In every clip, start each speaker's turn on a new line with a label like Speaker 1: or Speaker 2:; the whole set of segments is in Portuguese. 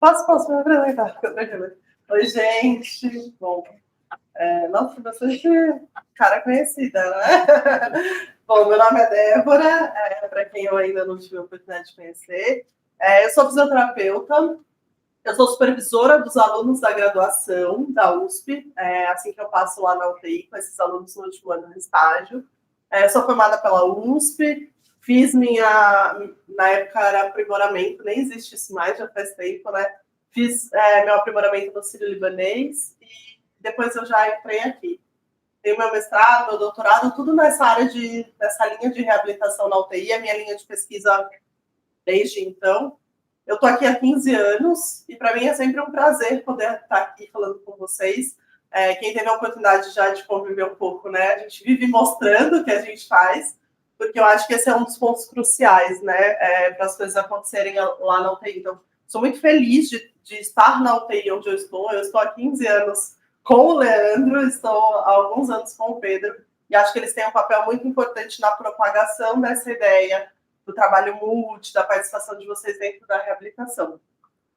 Speaker 1: Posso me apresentar? Fica tranquila. Oi, gente. Bom, nossa, bastante cara conhecida, né? Bom, meu nome é Débora, para quem eu ainda não tive a oportunidade de conhecer. Eu sou fisioterapeuta, eu sou supervisora dos alunos da graduação da USP, assim que eu passo lá na UTI com esses alunos no último ano de estágio. Eu sou formada pela USP, fiz na época era aprimoramento, nem existe isso mais, já faz tempo, né? Fiz meu aprimoramento no Sírio-Libanês e depois eu já entrei aqui. Tenho meu mestrado, meu doutorado, tudo nessa linha de reabilitação na UTI, a minha linha de pesquisa desde então. Eu estou aqui há 15 anos e para mim é sempre um prazer poder estar aqui falando com vocês. Quem teve a oportunidade já de conviver um pouco, né? A gente vive mostrando o que a gente faz, porque eu acho que esse é um dos pontos cruciais, né? Para as coisas acontecerem lá na UTI. Então, sou muito feliz de estar na UTI onde eu estou. Eu estou há 15 anos com o Leandro, estou há alguns anos com o Pedro, e acho que eles têm um papel muito importante na propagação dessa ideia do trabalho multi, da participação de vocês dentro da reabilitação.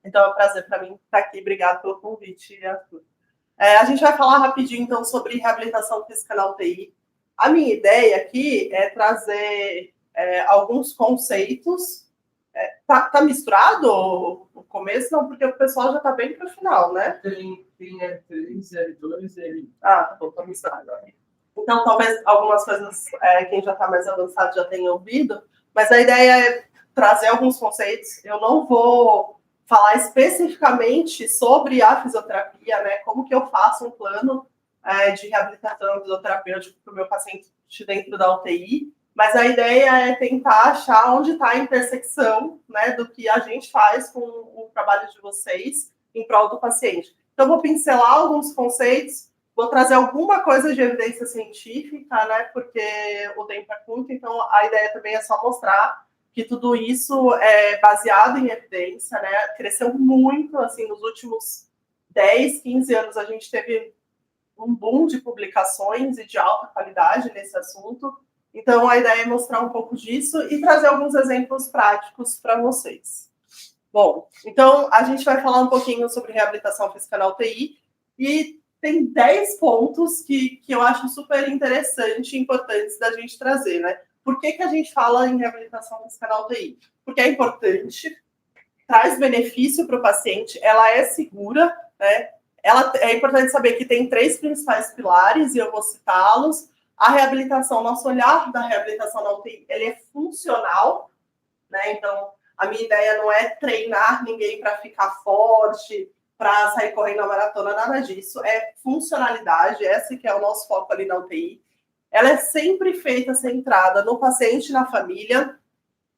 Speaker 1: Então é um prazer para mim estar aqui. Obrigada pelo convite, Arthur. A gente vai falar rapidinho, então, sobre reabilitação física na UTI. A minha ideia aqui é trazer alguns conceitos. Tá misturado o começo? Não, porque o pessoal já está bem para o final, né?
Speaker 2: Tem L3, L2 e L1.
Speaker 1: Tá bom, tá misturado. Então, talvez algumas coisas quem já está mais avançado já tenha ouvido, mas a ideia é trazer alguns conceitos. Eu não vou falar especificamente sobre a fisioterapia, né? Como que eu faço um plano de reabilitação fisioterapêutica para o meu paciente dentro da UTI, mas a ideia é tentar achar onde está a intersecção, né, do que a gente faz com o trabalho de vocês em prol do paciente. Então, vou pincelar alguns conceitos, vou trazer alguma coisa de evidência científica, né, porque o tempo é curto, então a ideia também é só mostrar que tudo isso é baseado em evidência, né, cresceu muito, assim, nos últimos 10, 15 anos a gente teve um boom de publicações e de alta qualidade nesse assunto, então a ideia é mostrar um pouco disso e trazer alguns exemplos práticos para vocês. Bom, então a gente vai falar um pouquinho sobre reabilitação física na UTI e tem 10 pontos que eu acho super interessante e importantes da gente trazer, né? Por que a gente fala em reabilitação física na UTI? Porque é importante, traz benefício para o paciente, ela é segura, né? É importante saber que tem 3 principais pilares, e eu vou citá-los. A reabilitação, nosso olhar da reabilitação na UTI, ele é funcional, né? Então, a minha ideia não é treinar ninguém para ficar forte, para sair correndo a maratona, nada disso. É funcionalidade, esse que é o nosso foco ali na UTI. Ela é sempre feita centrada no paciente e na família.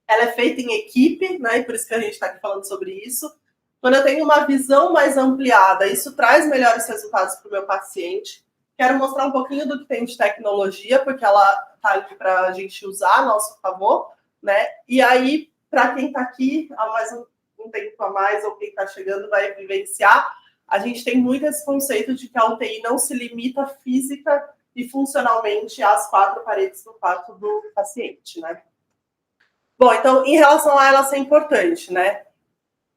Speaker 1: Ela é feita em equipe, né? E por isso que a gente está aqui falando sobre isso. Quando eu tenho uma visão mais ampliada, isso traz melhores resultados para o meu paciente. Quero mostrar um pouquinho do que tem de tecnologia, porque ela está aqui para a gente usar a nosso favor, né? E aí, para quem está aqui há mais um tempo a mais, ou quem está chegando vai vivenciar, a gente tem muito esse conceito de que a UTI não se limita física e funcionalmente às 4 paredes do quarto do paciente, né? Bom, então, em relação a ela ser importante, né?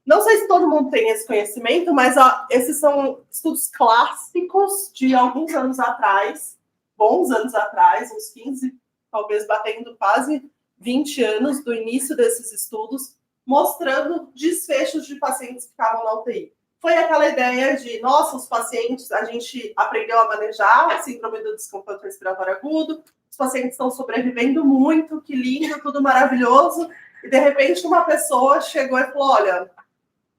Speaker 1: Não sei se todo mundo tem esse conhecimento, mas esses são estudos clássicos de alguns anos atrás, bons anos atrás, uns 15, talvez batendo quase 20 anos do início desses estudos, mostrando desfechos de pacientes que ficavam na UTI. Foi aquela ideia de, nossa, os pacientes, a gente aprendeu a manejar a síndrome do desconforto respiratório agudo, os pacientes estão sobrevivendo muito, que lindo, tudo maravilhoso, e de repente uma pessoa chegou e falou, olha,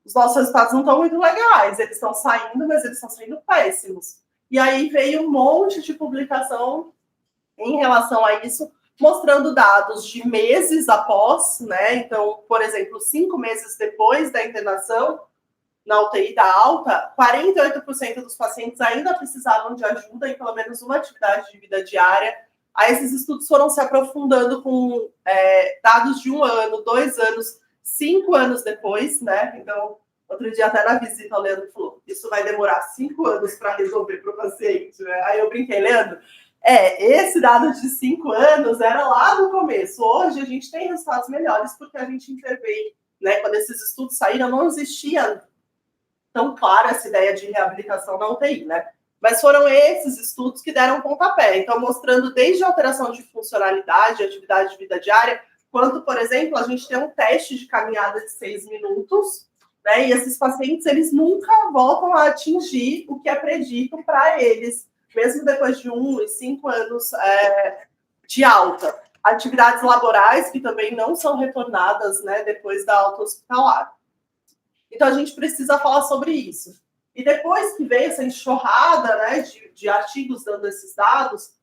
Speaker 1: os nossos resultados não estão muito legais, eles estão saindo, mas eles estão saindo péssimos. E aí veio um monte de publicação em relação a isso, mostrando dados de meses após, né? Então, por exemplo, 5 meses depois da internação, na UTI da alta, 48% dos pacientes ainda precisavam de ajuda em pelo menos uma atividade de vida diária. Aí esses estudos foram se aprofundando com dados de 1 ano, 2 anos, 5 anos depois, né? Então, outro dia até na visita, o Leandro falou, isso vai demorar 5 anos para resolver para o paciente, né? Aí eu brinquei, Leandro, esse dado de 5 anos era lá no começo. Hoje a gente tem resultados melhores porque a gente interveio, né? Quando esses estudos saíram, não existia tão clara essa ideia de reabilitação na UTI, né? Mas foram esses estudos que deram pontapé. Então, mostrando desde a alteração de funcionalidade, atividade de vida diária, quanto, por exemplo, a gente tem um teste de caminhada de 6 minutos, né? E esses pacientes, eles nunca voltam a atingir o que é predito para eles, mesmo depois de 1 e 5 anos de alta. Atividades laborais que também não são retornadas, né, depois da alta hospitalar. Então, a gente precisa falar sobre isso. E depois que veio essa enxurrada, né, de artigos dando esses dados,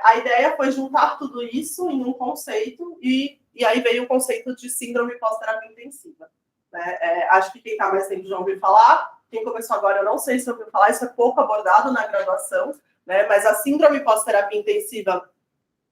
Speaker 1: a ideia foi juntar tudo isso em um conceito, e aí veio o conceito de síndrome pós-terapia intensiva. Né? Acho que quem está mais tempo já ouviu falar, quem começou agora eu não sei se ouviu falar, isso é pouco abordado na graduação, né? Mas a síndrome pós-terapia intensiva,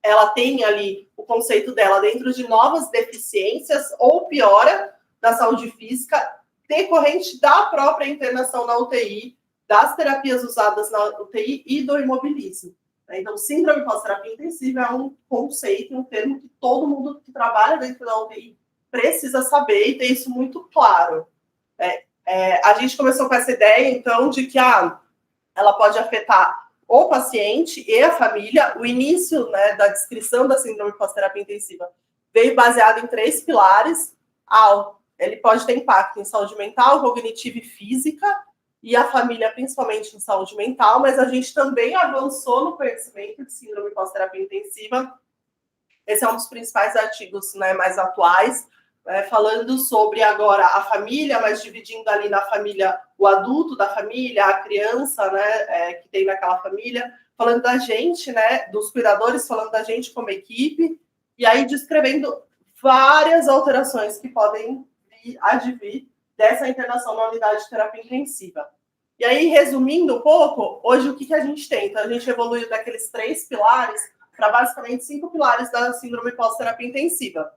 Speaker 1: ela tem ali o conceito dela dentro de novas deficiências ou piora da saúde física decorrente da própria internação na UTI, das terapias usadas na UTI e do imobilismo. Então, síndrome pós-terapia intensiva é um conceito, um termo que todo mundo que trabalha dentro da UTI precisa saber e ter isso muito claro. A gente começou com essa ideia, então, de que ela pode afetar o paciente e a família. O início, né, da descrição da síndrome pós-terapia intensiva veio baseado em 3 pilares. Ele pode ter impacto em saúde mental, cognitiva e física, e a família principalmente em saúde mental, mas a gente também avançou no conhecimento de síndrome pós-terapia intensiva. Esse é um dos principais artigos, né, mais atuais, falando sobre agora a família, mas dividindo ali na família o adulto da família, a criança, né, que tem naquela família, falando da gente, né, dos cuidadores, falando da gente como equipe, e aí descrevendo várias alterações que podem advir dessa internação na unidade de terapia intensiva. E aí, resumindo um pouco, hoje o que a gente tem? Então, a gente evoluiu daqueles 3 pilares para basicamente 5 pilares da síndrome pós-terapia intensiva.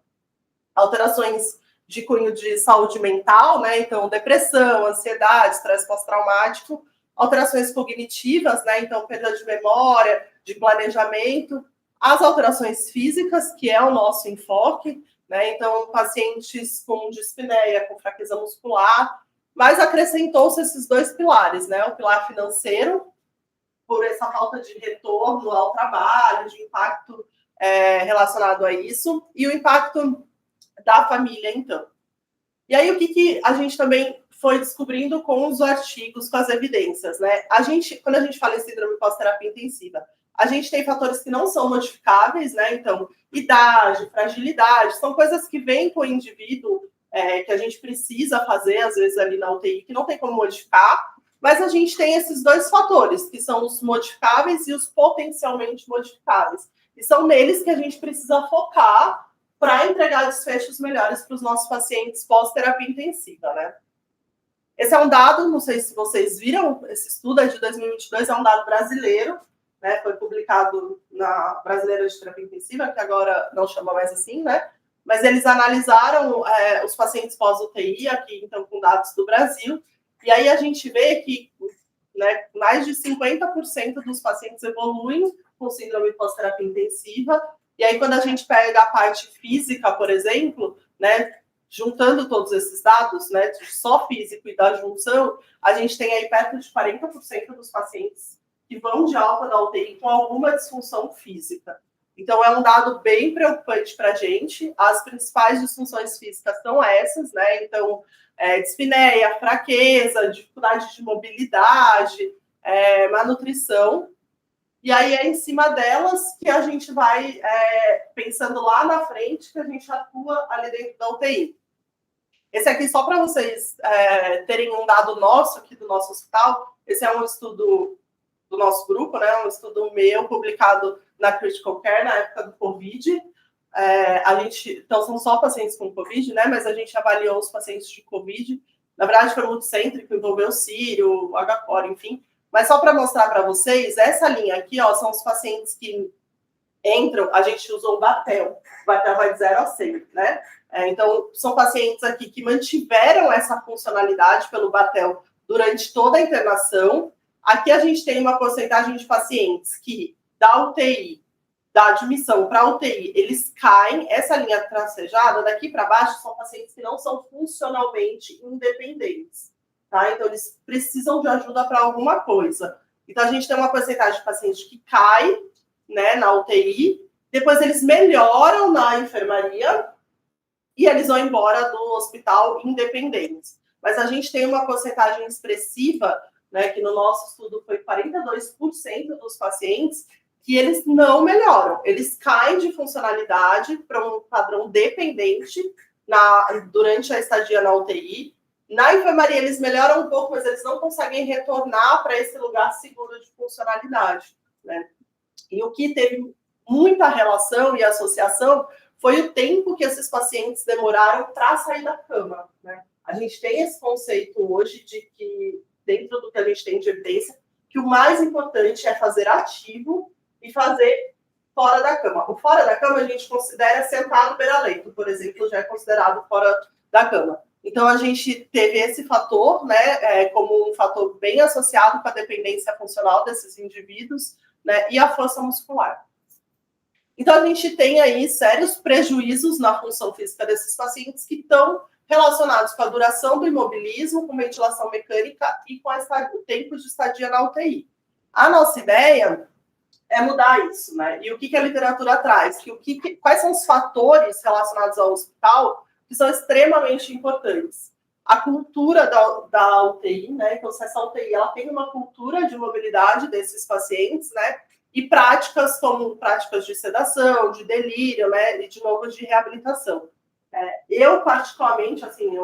Speaker 1: Alterações de cunho de saúde mental, né? Então, depressão, ansiedade, estresse pós-traumático, alterações cognitivas, né? Então, perda de memória, de planejamento, as alterações físicas, que é o nosso enfoque, né? Então, pacientes com dispneia, com fraqueza muscular, mas acrescentou-se esses 2 pilares, né? O pilar financeiro, por essa falta de retorno ao trabalho, de impacto relacionado a isso, e o impacto da família, então. E aí, o que a gente também foi descobrindo com os artigos, com as evidências, né? Quando a gente fala em síndrome pós-terapia intensiva, a gente tem fatores que não são modificáveis, né? Então, idade, fragilidade, são coisas que vêm com o indivíduo, que a gente precisa fazer, às vezes, ali na UTI, que não tem como modificar, mas a gente tem esses 2 fatores, que são os modificáveis e os potencialmente modificáveis. E são neles que a gente precisa focar para entregar desfechos melhores para os nossos pacientes pós-terapia intensiva, né? Esse é um dado, não sei se vocês viram, esse estudo é de 2022, é um dado brasileiro, né? Foi publicado na Brasileira de Terapia Intensiva, que agora não chama mais assim, né? Mas eles analisaram os pacientes pós-UTI, aqui, então, com dados do Brasil, e aí a gente vê que, né, mais de 50% dos pacientes evoluem com síndrome pós-terapia intensiva. E aí, quando a gente pega a parte física, por exemplo, né, juntando todos esses dados, né, só físico e da junção, a gente tem aí perto de 40% dos pacientes que vão de alta da UTI com alguma disfunção física. Então, é um dado bem preocupante para a gente. As principais disfunções físicas são essas, né? Então, dispneia, fraqueza, dificuldade de mobilidade, malnutrição. E aí é em cima delas que a gente vai pensando lá na frente, que a gente atua ali dentro da UTI. Esse aqui, só para vocês terem um dado nosso aqui do nosso hospital, esse é um estudo do nosso grupo, né? Um estudo meu, publicado na Critical Care, na época do Covid. Então, são só pacientes com Covid, né? Mas a gente avaliou os pacientes de Covid. Na verdade, foi multicêntrico, envolveu o Sírio, o HCOR, enfim. Mas só para mostrar para vocês, essa linha aqui, ó, são os pacientes que entram, a gente usou o Batel. O Batel vai de 0 a 100, né? Então, são pacientes aqui que mantiveram essa funcionalidade pelo Batel durante toda a internação. Aqui a gente tem uma porcentagem de pacientes que, da UTI, da admissão para a UTI, eles caem. Essa linha tracejada, daqui para baixo, são pacientes que não são funcionalmente independentes. tá? Então, eles precisam de ajuda para alguma coisa. Então, a gente tem uma porcentagem de pacientes que cai, né, na UTI, depois eles melhoram na enfermaria e eles vão embora do hospital independentes. Mas a gente tem uma porcentagem expressiva, né, que no nosso estudo foi 42% dos pacientes, que eles não melhoram. Eles caem de funcionalidade para um padrão dependente durante a estadia na UTI. Na enfermaria, eles melhoram um pouco, mas eles não conseguem retornar para esse lugar seguro de funcionalidade, né? E o que teve muita relação e associação foi o tempo que esses pacientes demoraram para sair da cama, né? A gente tem esse conceito hoje de que, dentro do que a gente tem de evidência, que o mais importante é fazer ativo e fazer fora da cama. O fora da cama a gente considera sentado beira-leito, por exemplo, já é considerado fora da cama. Então, a gente teve esse fator, né, como um fator bem associado com a dependência funcional desses indivíduos, né, e a força muscular. Então, a gente tem aí sérios prejuízos na função física desses pacientes que estão relacionados com a duração do imobilismo, com ventilação mecânica e com o tempo de estadia na UTI. A nossa ideia é mudar isso, né? E o que a literatura traz? Quais são os fatores relacionados ao hospital que são extremamente importantes? A cultura da UTI, né? Então, se essa UTI ela tem uma cultura de mobilidade desses pacientes, né? E práticas como práticas de sedação, de delírio, né? E, de novo, de reabilitação. Eu, particularmente, assim,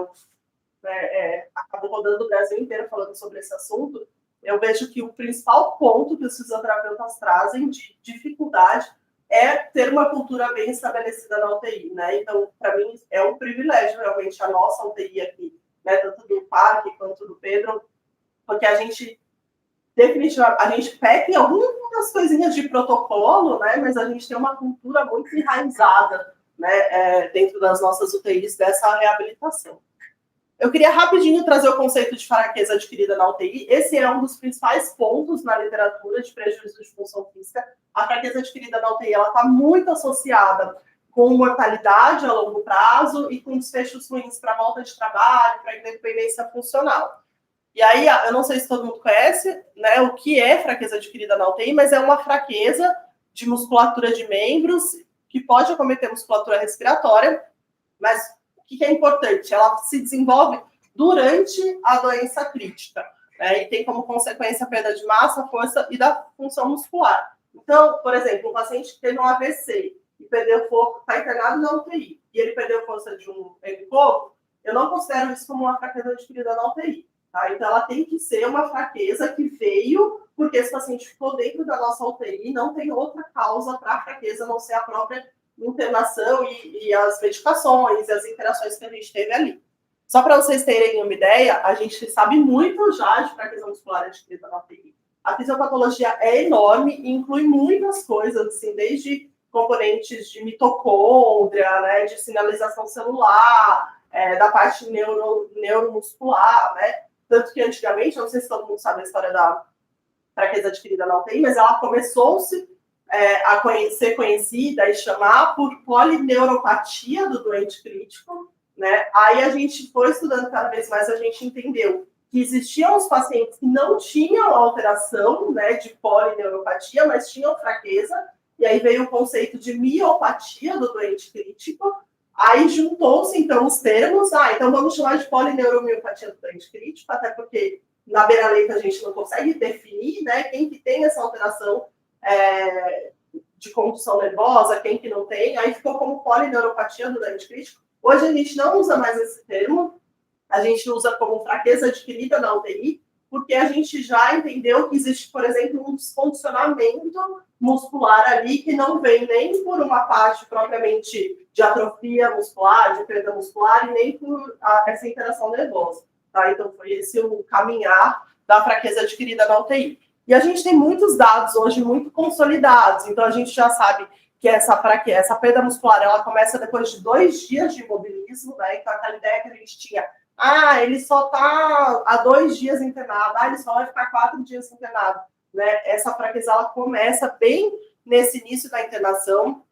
Speaker 1: acabo rodando o Brasil inteiro falando sobre esse assunto, eu vejo que o principal ponto que os fisioterapeutas trazem de dificuldade é ter uma cultura bem estabelecida na UTI, né? Então, para mim, é um privilégio, realmente, a nossa UTI aqui, né? Tanto do Parque quanto do Pedro, porque a gente, definitivamente, a gente peca em algumas coisinhas de protocolo, né? Mas a gente tem uma cultura muito enraizada, né? Dentro das nossas UTIs dessa reabilitação. Eu queria rapidinho trazer o conceito de fraqueza adquirida na UTI. Esse é um dos principais pontos na literatura de prejuízo de função física. A fraqueza adquirida na UTI está muito associada com mortalidade a longo prazo e com desfechos ruins para volta de trabalho, para independência funcional. E aí, eu não sei se todo mundo conhece, né, o que é fraqueza adquirida na UTI, mas é uma fraqueza de musculatura de membros que pode acometer musculatura respiratória, mas o que é importante? Ela se desenvolve durante a doença crítica, né? E tem como consequência a perda de massa, força e da função muscular. Então, por exemplo, um paciente que teve um AVC e perdeu força, está internado na UTI, e ele perdeu força de um helicopo, eu não considero isso como uma fraqueza adquirida na UTI. Tá? Então, ela tem que ser uma fraqueza que veio porque esse paciente ficou dentro da nossa UTI, não tem outra causa para a fraqueza, a não ser a própria internação e as medicações e as interações que a gente teve ali. Só para vocês terem uma ideia, a gente sabe muito já de fraqueza muscular adquirida na UTI. A fisiopatologia é enorme e inclui muitas coisas, assim, desde componentes de mitocôndria, né, de sinalização celular, da parte neuromuscular, né? Tanto que antigamente, não sei se todo mundo sabe a história da fraqueza adquirida na UTI, mas ela começou-se a ser conhecida e chamar por polineuropatia do doente crítico, né? Aí a gente foi estudando cada vez mais, a gente entendeu que existiam os pacientes que não tinham alteração, né, de polineuropatia, mas tinham fraqueza, e aí veio o conceito de miopatia do doente crítico. Aí juntou-se, então, os termos, então vamos chamar de polineuropatia do doente crítico, até porque na beira-leito a gente não consegue definir, né, quem que tem essa alteração de condução nervosa, quem que não tem, aí ficou como polineuropatia do doente crítico. Hoje a gente não usa mais esse termo, a gente usa como fraqueza adquirida na UTI, porque a gente já entendeu que existe, por exemplo, um descondicionamento muscular ali que não vem nem por uma parte propriamente de atrofia muscular, de perda muscular, e nem por essa interação nervosa. Tá? Então, foi esse o caminhar da fraqueza adquirida na UTI. E a gente tem muitos dados hoje muito consolidados, então a gente já sabe que essa perda muscular ela começa depois de 2 dias de imobilismo, né? Então, aquela ideia que a gente tinha, ele só está há 2 dias internado, ele só vai ficar 4 dias internado, né? Essa fraqueza ela começa bem nesse início da internação.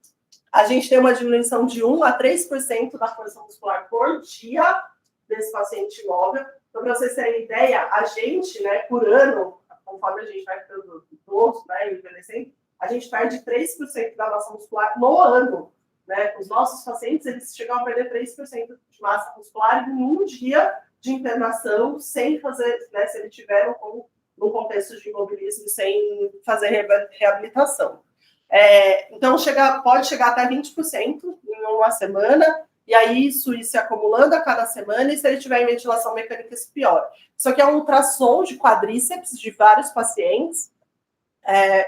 Speaker 1: A gente tem uma diminuição de 1 a 3% da força muscular por dia desse paciente imóvel. Então, para vocês terem ideia, a gente, né, por ano, conforme a gente vai ficando idoso, né, envelhecendo, a gente perde 3% da massa muscular no ano. Né? Os nossos pacientes, eles chegam a perder 3% de massa muscular em um dia de internação, sem fazer, né, se eles tiveram num contexto de imobilismo, sem fazer reabilitação. Então, pode chegar até 20% em uma semana, e aí isso ir se acumulando a cada semana, e se ele tiver em ventilação mecânica, isso piora. Isso aqui é um ultrassom de quadríceps de vários pacientes,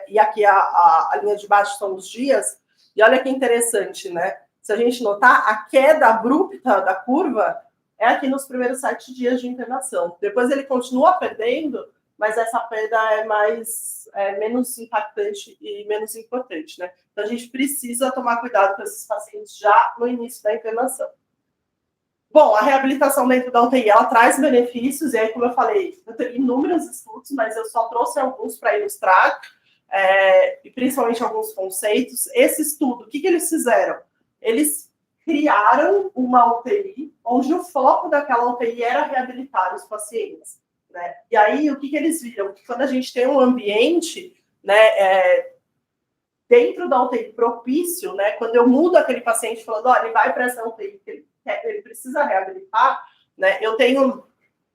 Speaker 1: e aqui a linha de baixo são os dias, e olha que interessante, né? Se a gente notar, a queda abrupta da curva é aqui nos primeiros 7 dias de internação. Depois ele continua perdendo, mas essa perda é menos impactante e menos importante, né? Então a gente precisa tomar cuidado com esses pacientes já no início da internação. Bom, a reabilitação dentro da UTI, ela traz benefícios, e aí, como eu falei, eu tenho inúmeros estudos, mas eu só trouxe alguns para ilustrar, e principalmente alguns conceitos. Esse estudo, o que eles fizeram? Eles criaram uma UTI, onde o foco daquela UTI era reabilitar os pacientes, né? E aí, o que eles viram? Que quando a gente tem um ambiente, né, dentro da UTI propício, né, quando eu mudo aquele paciente falando, olha, ele vai para essa UTI, ele precisa reabilitar, né, eu tenho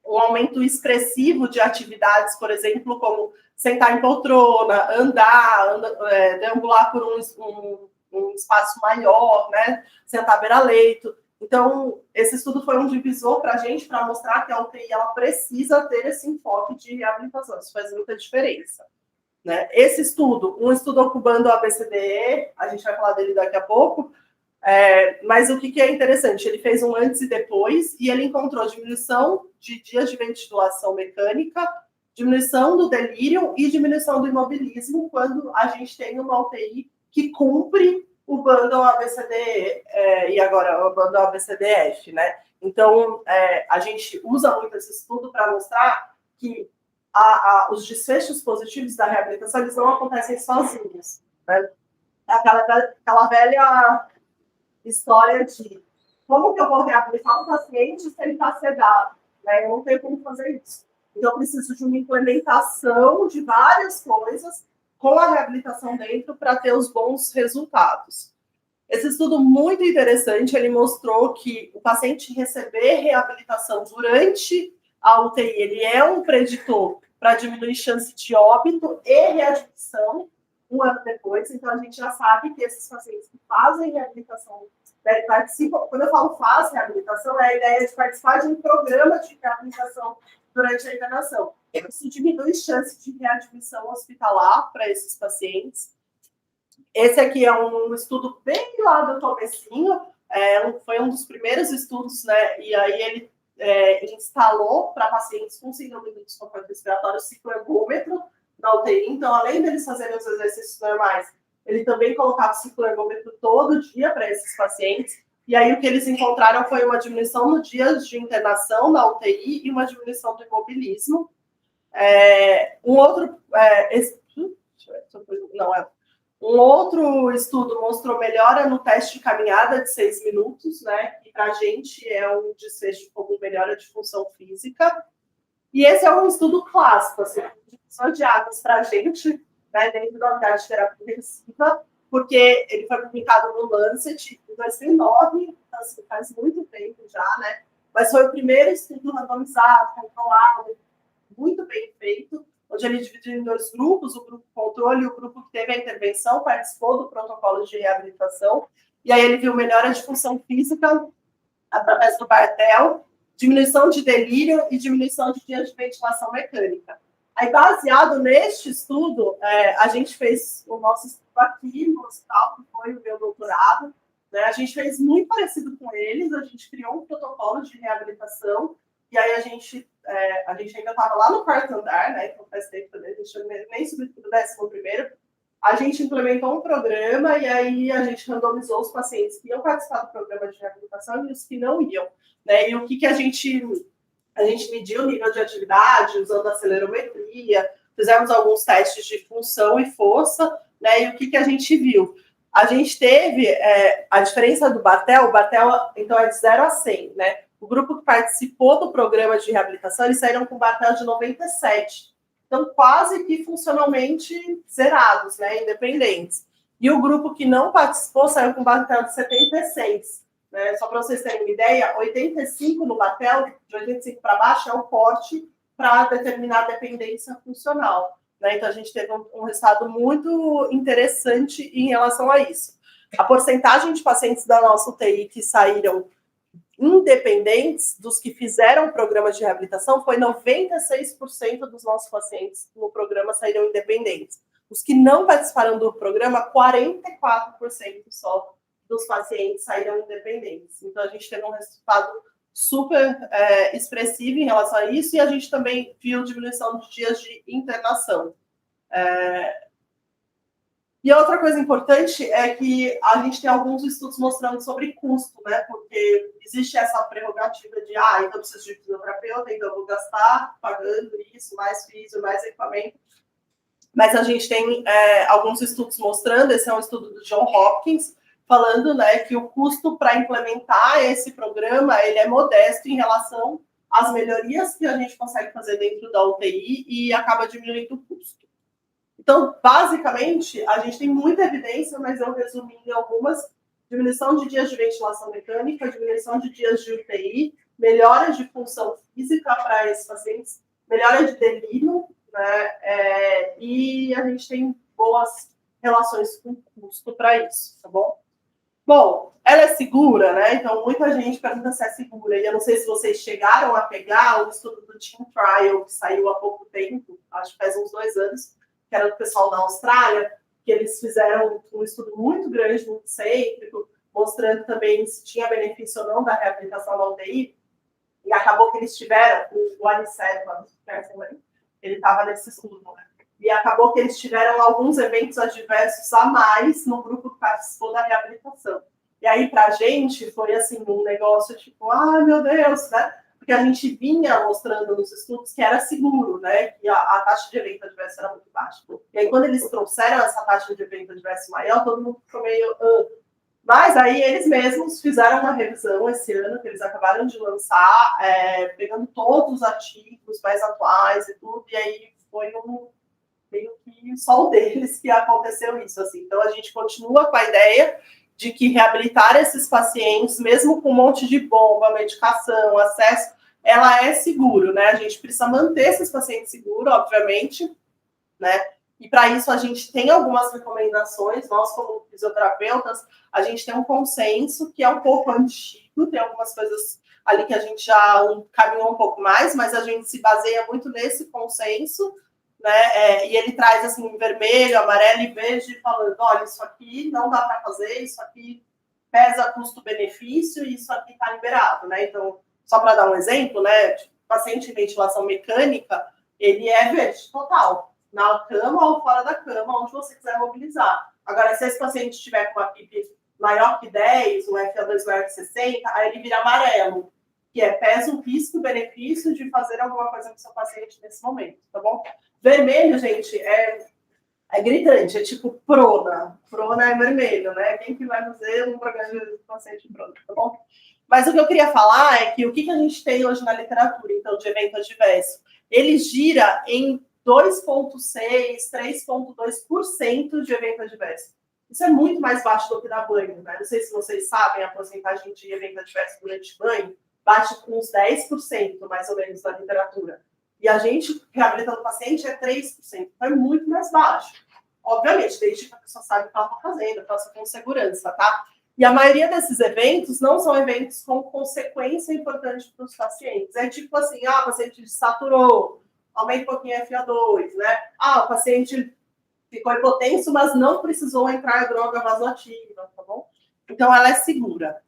Speaker 1: um aumento expressivo de atividades, por exemplo, como sentar em poltrona, andar, deambular por um espaço maior, né, sentar beira-leito. Então, esse estudo foi um divisor para a gente, para mostrar que a UTI ela precisa ter esse enfoque de reabilitação, isso faz muita diferença. Né? Esse estudo, um estudo ocupando o ABCDE, a gente vai falar dele daqui a pouco, mas o que é interessante, ele fez um antes e depois, e ele encontrou diminuição de dias de ventilação mecânica, diminuição do delírio e diminuição do imobilismo quando a gente tem uma UTI que cumpre o bundle ABCDE e agora o bundle ABCDF, né? Então, a gente usa muito esse estudo para mostrar que os desfechos positivos da reabilitação, eles não acontecem sozinhos, né? Aquela velha história de como que eu vou reabilitar um paciente se ele está sedado, né? Eu não tenho como fazer isso. Então, eu preciso de uma implementação de várias coisas com a reabilitação dentro para ter os bons resultados. Esse estudo muito interessante, ele mostrou que o paciente receber reabilitação durante a UTI, ele é um preditor para diminuir chance de óbito e readmissão um ano depois. Então, a gente já sabe que esses pacientes que fazem reabilitação, né, participam, quando eu falo faz reabilitação, é a ideia de participar de um programa de reabilitação durante a internação. Isso diminui chance de readmissão hospitalar para esses pacientes. Esse aqui é um estudo bem lá do comecinho, foi um dos primeiros estudos, né, e aí ele instalou para pacientes com síndrome do desconforto respiratório o cicloergômetro na UTI. Então, além deles fazerem os exercícios normais, ele também colocava o cicloergômetro todo dia para esses pacientes. E aí, o que eles encontraram foi uma diminuição no dias de internação na UTI e uma diminuição do imobilismo. Um outro estudo mostrou melhora no teste de caminhada de 6 minutos, né? E para a gente é um desfecho como melhora de função física. E esse é um estudo clássico, assim, divisão de águas para a gente, né, dentro da unidade de terapia intensiva, porque ele foi publicado no Lancet em 2009, então, assim, faz muito tempo já, né? Mas foi o primeiro estudo randomizado, controlado, muito bem feito, onde ele dividiu em 2 grupos, o grupo controle e o grupo que teve a intervenção, participou do protocolo de reabilitação, e aí ele viu melhora de função física através do Bartel, diminuição de delírio e diminuição de dias de ventilação mecânica. Aí, baseado neste estudo, a gente fez o nosso estudo aqui no hospital, que foi o meu doutorado, né? A gente fez muito parecido com eles, a gente criou um protocolo de reabilitação, e aí a gente ainda estava lá no 4º andar, né? Então faz tempo também, a gente nem subiu para o 11º. A gente implementou um programa e aí a gente randomizou os pacientes que iam participar do programa de reabilitação e os que não iam, né? E o que a gente mediu o nível de atividade usando acelerometria, fizemos alguns testes de função e força, né? E o que a gente viu? A gente teve a diferença do Bartel, então é de 0 a 100, né? O grupo que participou do programa de reabilitação, eles saíram com Bartel de 97. Então, quase que funcionalmente zerados, né, independentes. E o grupo que não participou saiu com Bartel de 76. Né? Só para vocês terem uma ideia, 85 no Bartel, de 85 para baixo, é o corte para determinar a dependência funcional. Né? Então, a gente teve um resultado muito interessante em relação a isso. A porcentagem de pacientes da nossa UTI que saíram independentes dos que fizeram o programa de reabilitação foi 96% dos nossos pacientes no programa saíram independentes. Os que não participaram do programa, 44% só dos pacientes saíram independentes. Então, a gente teve um resultado super expressivo em relação a isso e a gente também viu diminuição de dias de internação. E outra coisa importante é que a gente tem alguns estudos mostrando sobre custo, né? Porque existe essa prerrogativa de, então eu preciso de fisioterapeuta, então eu vou gastar pagando isso, mais físio, mais equipamento. Mas a gente tem alguns estudos mostrando, esse é um estudo do John Hopkins, falando, né, que o custo para implementar esse programa, ele é modesto em relação às melhorias que a gente consegue fazer dentro da UTI e acaba diminuindo o custo. Então, basicamente, a gente tem muita evidência, mas eu resumi em algumas: diminuição de dias de ventilação mecânica, diminuição de dias de UTI, melhoras de função física para esses pacientes, melhora de delírio, né? E a gente tem boas relações com custo para isso, tá bom? Bom, ela é segura, né? Então, muita gente pergunta se é segura. E eu não sei se vocês chegaram a pegar o estudo do Team Trial, que saiu há pouco tempo, acho que faz uns 2 anos, que era do pessoal da Austrália, que eles fizeram um estudo muito grande, muito cêntrico, mostrando também se tinha benefício ou não da reabilitação da UTI, e acabou que eles tiveram, o Anicet, ele estava nesse estudo, né? E acabou que eles tiveram alguns eventos adversos a mais no grupo que participou da reabilitação. E aí, para a gente, foi assim, um negócio tipo, meu Deus, né? Porque a gente vinha mostrando nos estudos que era seguro, né? Que a taxa de evento adverso era muito baixa. E aí, quando eles trouxeram essa taxa de evento adverso maior, todo mundo ficou meio... Mas aí, eles mesmos fizeram uma revisão esse ano, que eles acabaram de lançar, pegando todos os artigos mais atuais e tudo, e aí foi meio que só um deles que aconteceu isso, assim. Então, a gente continua com a ideia de que reabilitar esses pacientes, mesmo com um monte de bomba, medicação, acesso, ela é seguro, né? A gente precisa manter esses pacientes seguros, obviamente, né? E para isso a gente tem algumas recomendações, nós como fisioterapeutas, a gente tem um consenso que é um pouco antigo, tem algumas coisas ali que a gente já caminhou um pouco mais, mas a gente se baseia muito nesse consenso, né? E ele traz assim vermelho, amarelo e verde, falando, olha, isso aqui não dá para fazer, isso aqui pesa custo-benefício e isso aqui está liberado, né? Então, só para dar um exemplo, né? Paciente em ventilação mecânica, ele é verde total, na cama ou fora da cama, onde você quiser mobilizar. Agora, se esse paciente estiver com a PIP maior que 10, um FA2 maior que 60, aí ele vira amarelo, que pesa o risco-benefício de fazer alguma coisa com o seu paciente nesse momento, tá bom? Vermelho, gente, é gritante, é tipo prona. Prona é vermelho, né? Quem que vai fazer um programa de paciente prona, tá bom? Mas o que eu queria falar é que o que a gente tem hoje na literatura, então, de evento adverso, ele gira em 2,6%, 3,2% de evento adverso. Isso é muito mais baixo do que da banho, né? Não sei se vocês sabem, a porcentagem de evento adverso durante banho bate com uns 10%, mais ou menos, da literatura. E a gente, reabilitando o paciente, é 3%. Então, é muito mais baixo. Obviamente, desde que a pessoa sabe o que ela está fazendo, faça com segurança, tá? E a maioria desses eventos não são eventos com consequência importante para os pacientes. É tipo assim, o paciente saturou, aumenta um pouquinho a FA2, né? O paciente ficou hipotenso, mas não precisou entrar em droga vasoativa, tá bom? Então, ela é segura.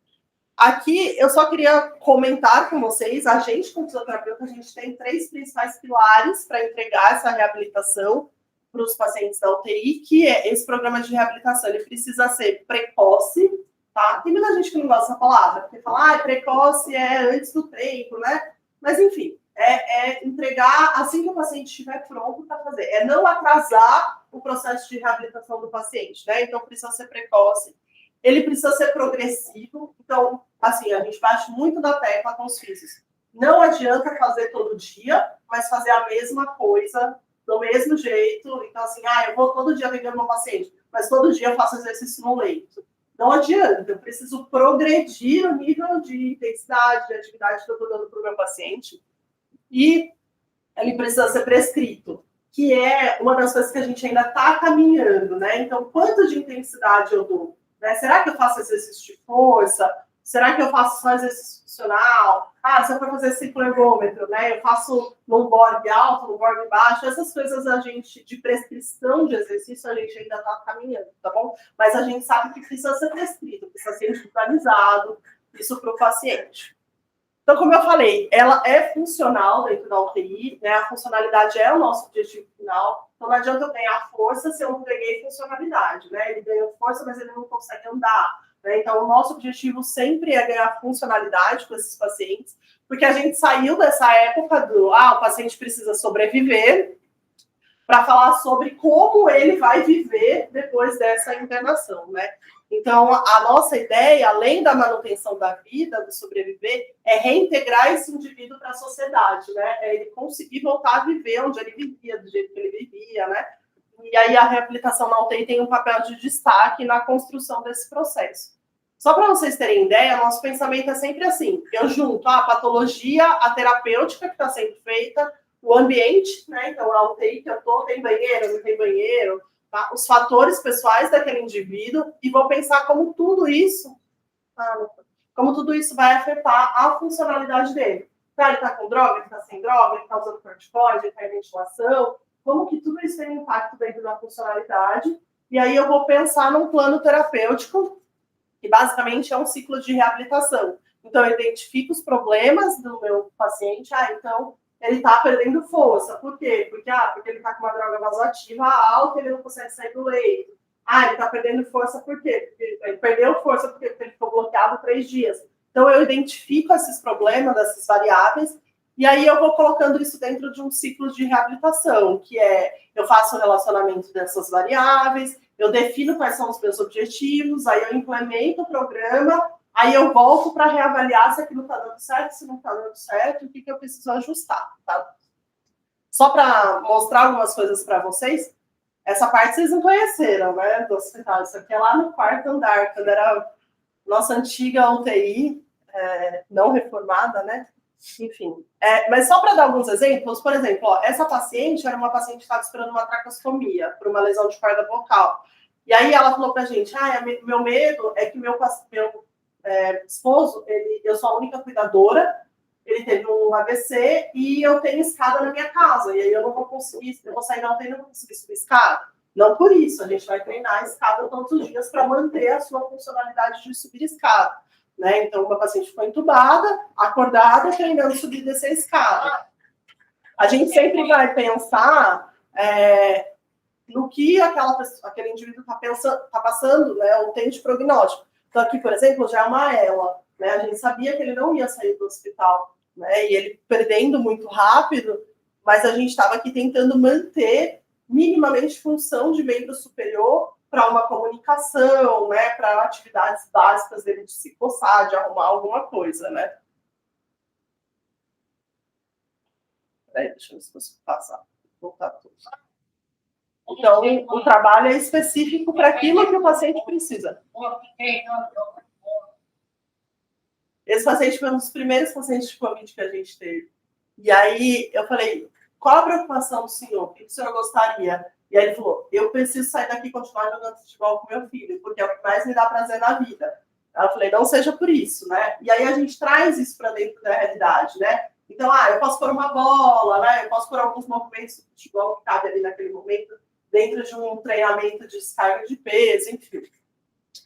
Speaker 1: Aqui, eu só queria comentar com vocês, a gente, como fisioterapeuta, a gente tem 3 principais pilares para entregar essa reabilitação para os pacientes da UTI, que é esse programa de reabilitação. Ele precisa ser precoce, tá? Tem muita gente que não gosta dessa palavra, porque fala, precoce é antes do tempo, né? Mas, enfim, é entregar assim que o paciente estiver pronto para fazer. É não atrasar o processo de reabilitação do paciente, né? Então, precisa ser precoce. Ele precisa ser progressivo. Então, assim, a gente bate muito na tecla com os físicos. Não adianta fazer todo dia, mas fazer a mesma coisa do mesmo jeito. Então, assim, eu vou todo dia atender meu paciente, mas todo dia eu faço exercício no leito. Não adianta, eu preciso progredir o nível de intensidade, de atividade que eu estou dando para o meu paciente. E ele precisa ser prescrito, que é uma das coisas que a gente ainda está caminhando, né? Então, quanto de intensidade eu dou? Né? Será que eu faço exercício de força? Será que eu faço só exercício funcional? Se eu for fazer ciclo ergômetro, né? Eu faço num borg alto, num borg baixo. Essas coisas a gente, de prescrição de exercício, a gente ainda está caminhando, tá bom? Mas a gente sabe que precisa ser prescrito, precisa ser individualizado, isso para o paciente. Então, como eu falei, ela é funcional dentro da UTI, né? A funcionalidade é o nosso objetivo final. Então, não adianta eu ganhar força se eu não ganhei funcionalidade, né? Ele ganhou força, mas ele não consegue andar. Né? Então, o nosso objetivo sempre é ganhar funcionalidade com esses pacientes, porque a gente saiu dessa época do o paciente precisa sobreviver, para falar sobre como ele vai viver depois dessa internação, né? Então, a nossa ideia, além da manutenção da vida, do sobreviver, é reintegrar esse indivíduo para a sociedade, né? É ele conseguir voltar a viver onde ele vivia, do jeito que ele vivia, né? E aí a reabilitação na UTI tem um papel de destaque na construção desse processo. Só para vocês terem ideia, nosso pensamento é sempre assim: eu junto a patologia, a terapêutica que está sendo feita, o ambiente, né? Então, a UTI que eu estou, tem banheiro, não tem banheiro, tá? Os fatores pessoais daquele indivíduo, e vou pensar como tudo isso vai afetar a funcionalidade dele. Então, ele está com droga, ele está sem droga, ele está usando corticoide, ele está em ventilação, como que tudo isso tem impacto dentro da funcionalidade, e aí eu vou pensar num plano terapêutico, que basicamente é um ciclo de reabilitação. Então, eu identifico os problemas do meu paciente, então ele está perdendo força. Por quê? Porque ele está com uma droga vasoativa alta, ele não consegue sair do leito. Ele está perdendo força por quê? Porque ele perdeu força porque ele ficou bloqueado 3 dias. Então, eu identifico esses problemas, essas variáveis, e aí eu vou colocando isso dentro de um ciclo de reabilitação, que é, eu faço o relacionamento dessas variáveis, eu defino quais são os meus objetivos, aí eu implemento o programa, aí eu volto para reavaliar se aquilo está dando certo, se não está dando certo, o que eu preciso ajustar, tá? Só para mostrar algumas coisas para vocês, essa parte vocês não conheceram, né, do hospital. Isso aqui é lá no 4º andar, quando era nossa antiga UTI, não reformada, né? Enfim. Mas só para dar alguns exemplos, por exemplo, essa paciente era uma paciente que estava esperando uma tracostomia, por uma lesão de corda vocal. E aí ela falou para a gente, meu medo é que meu esposo, eu sou a única cuidadora, ele teve um AVC e eu tenho escada na minha casa, e aí eu não vou conseguir, eu vou sair da UTI e não vou conseguir subir escada. Não por isso, a gente vai treinar a escada todos os dias para manter a sua funcionalidade de subir escada. Né? Então, uma paciente ficou entubada, acordada, treinando subir e descer a escada. A gente sempre vai pensar no que aquele indivíduo está passando, né, ou tem de prognóstico. Então, aqui, por exemplo, já é uma ELA. Né? A gente sabia que ele não ia sair do hospital, né? E ele perdendo muito rápido, mas a gente estava aqui tentando manter minimamente função de membro superior para uma comunicação, né? Para atividades básicas dele de se coçar, de arrumar alguma coisa, né? Deixa eu ver se posso passar. Voltar tudo. Então, o trabalho é específico para aquilo que o paciente precisa. Esse paciente foi um dos primeiros pacientes de Covid que a gente teve. E aí eu falei, qual a preocupação do senhor? O que o senhor gostaria? E aí ele falou, eu preciso sair daqui e continuar jogando futebol com meu filho, porque é o que mais me dá prazer na vida. Eu falei, não seja por isso, né? E aí a gente traz isso para dentro da realidade, né? Então, eu posso pôr uma bola, né? Eu posso pôr alguns movimentos de futebol que cabe ali naquele momento, dentro de um treinamento de descarga de peso, enfim.